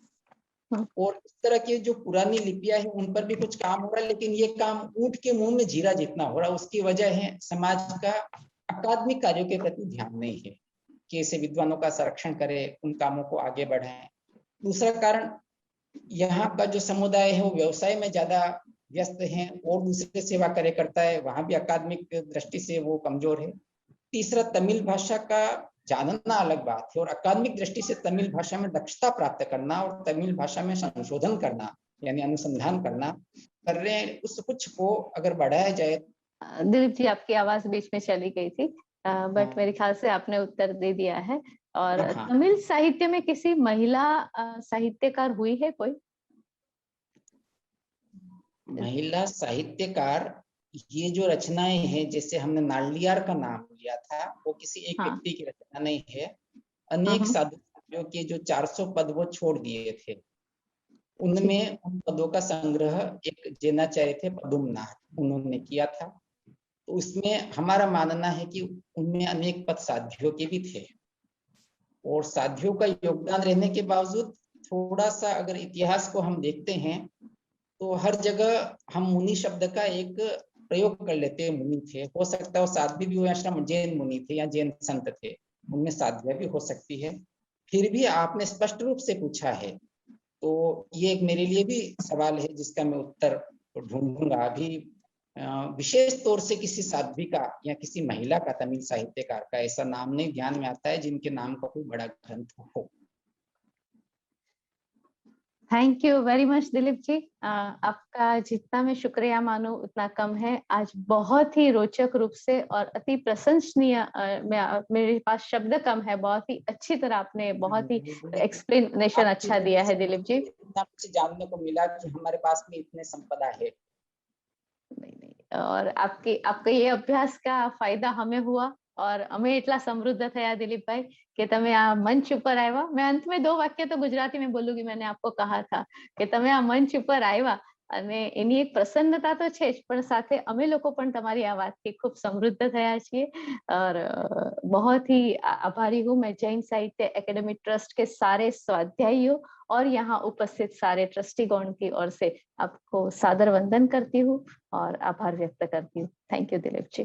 और इस तरह की जो पुरानी लिपियां हैं उन पर भी कुछ काम हो रहा है, लेकिन ये काम ऊंट के मुंह में जीरा जितना हो रहा है। उसकी वजह है समाज का अकादमिक कार्यों के प्रति ध्यान नहीं है कि ऐसे विद्वानों का संरक्षण करें, उन कामों को आगे बढ़ाएं। दूसरा कारण, यहाँ का जो समुदाय है वो व्यवसाय में ज्यादा व्यस्त है और दूसरे सेवा कार्य करता है, वहां भी अकादमिक दृष्टि से वो कमजोर है। तीसरा, तमिल भाषा का जानना अलग बात है, और अकादमिक दृष्टि से तमिल भाषा में दक्षता प्राप्त करना और तमिल भाषा में संशोधन करना यानी अनुसंधान करना कर रहे हैं। उस कुछ को अगर बढ़ाया जाए। दिलीप जी आपकी आवाज बीच में चली गई थी, बट मेरे ख्याल से आपने उत्तर दे दिया है। और हाँ, तमिल साहित्य में किसी महिला साहित्यकार हुई है कोई? महिला साहित्यकार, ये जो रचनाएं हैं, जैसे हमने नालियार का नाम लिया था, वो किसी एक हाँ व्यक्ति की रचना नहीं है। हाँ अनेक हाँ, साधुओं के जो 400 पद वो छोड़ दिए थे, ठीक। उनमें उन पदों का संग्रह एक जैनाचार्य थे पदुमनाथ, उन्होंने किया था। तो उसमें हमारा मानना है कि उनमें अनेक पद साध्वियों के भी थे, और साध्वियों का योगदान रहने के बावजूद थोड़ा सा अगर इतिहास को हम देखते हैं तो हर जगह हम मुनि शब्द का एक प्रयोग कर लेते हैं। मुनि थे, हो सकता है वो साध्वी भी हो या श्रम जैन मुनि थे या जैन संत थे, उनमें साध्वी भी हो सकती है। फिर भी आपने स्पष्ट रूप से पूछा है, तो ये एक मेरे लिए भी सवाल है जिसका मैं उत्तर ढूंढूंगा अभी। विशेष तौर से किसी साध्वी का या किसी महिला का तमिल साहित्यकार का ऐसा नाम नहीं ध्यान में आता है जिनके नाम का कोई बड़ा ग्रंथ हो। Thank you very much Dilip ji. आपका जितना मैं शुक्रिया मानूं उतना कम है। आज बहुत ही रोचक रूप से और अति प्रशंसनीय, मेरे पास शब्द कम है, बहुत ही अच्छी तरह आपने बहुत ही एक्सप्लेनेशन अच्छा दिया है दिलीप जी। इतना कुछ जानने को मिला कि हमारे पास में इतने संपदा है। नहीं नहीं, और आपके ये अभ्यास का फायदा हमें हुआ, और અમે એટલા સમૃદ્ધ થયા દિલીપભાઈ કે તમે આ મંચ ઉપર આવ્યા. मैं अंत में 2 वाक्य तो गुजराती में बोलूंगी. मैंने आपको कहा था કે તમે આ મંચ ઉપર આવ્યા અને એની એક પ્રસન્નતા તો છે જ, પણ સાથે અમે લોકો પણ તમારી આ વાતથી ખૂબ સમૃદ્ધ થયા છીએ. और बहुत ही आभारी हूँ मैं जैन साहित्य एकेडमी ट्रस्ट के सारे स्वाध्यायियों और यहाँ उपस्थित सारे ट्रस्टीगण की ओर से आपको सादर वंदन करती हूँ और आभार व्यक्त करती हूँ. Thank you Dilip ji.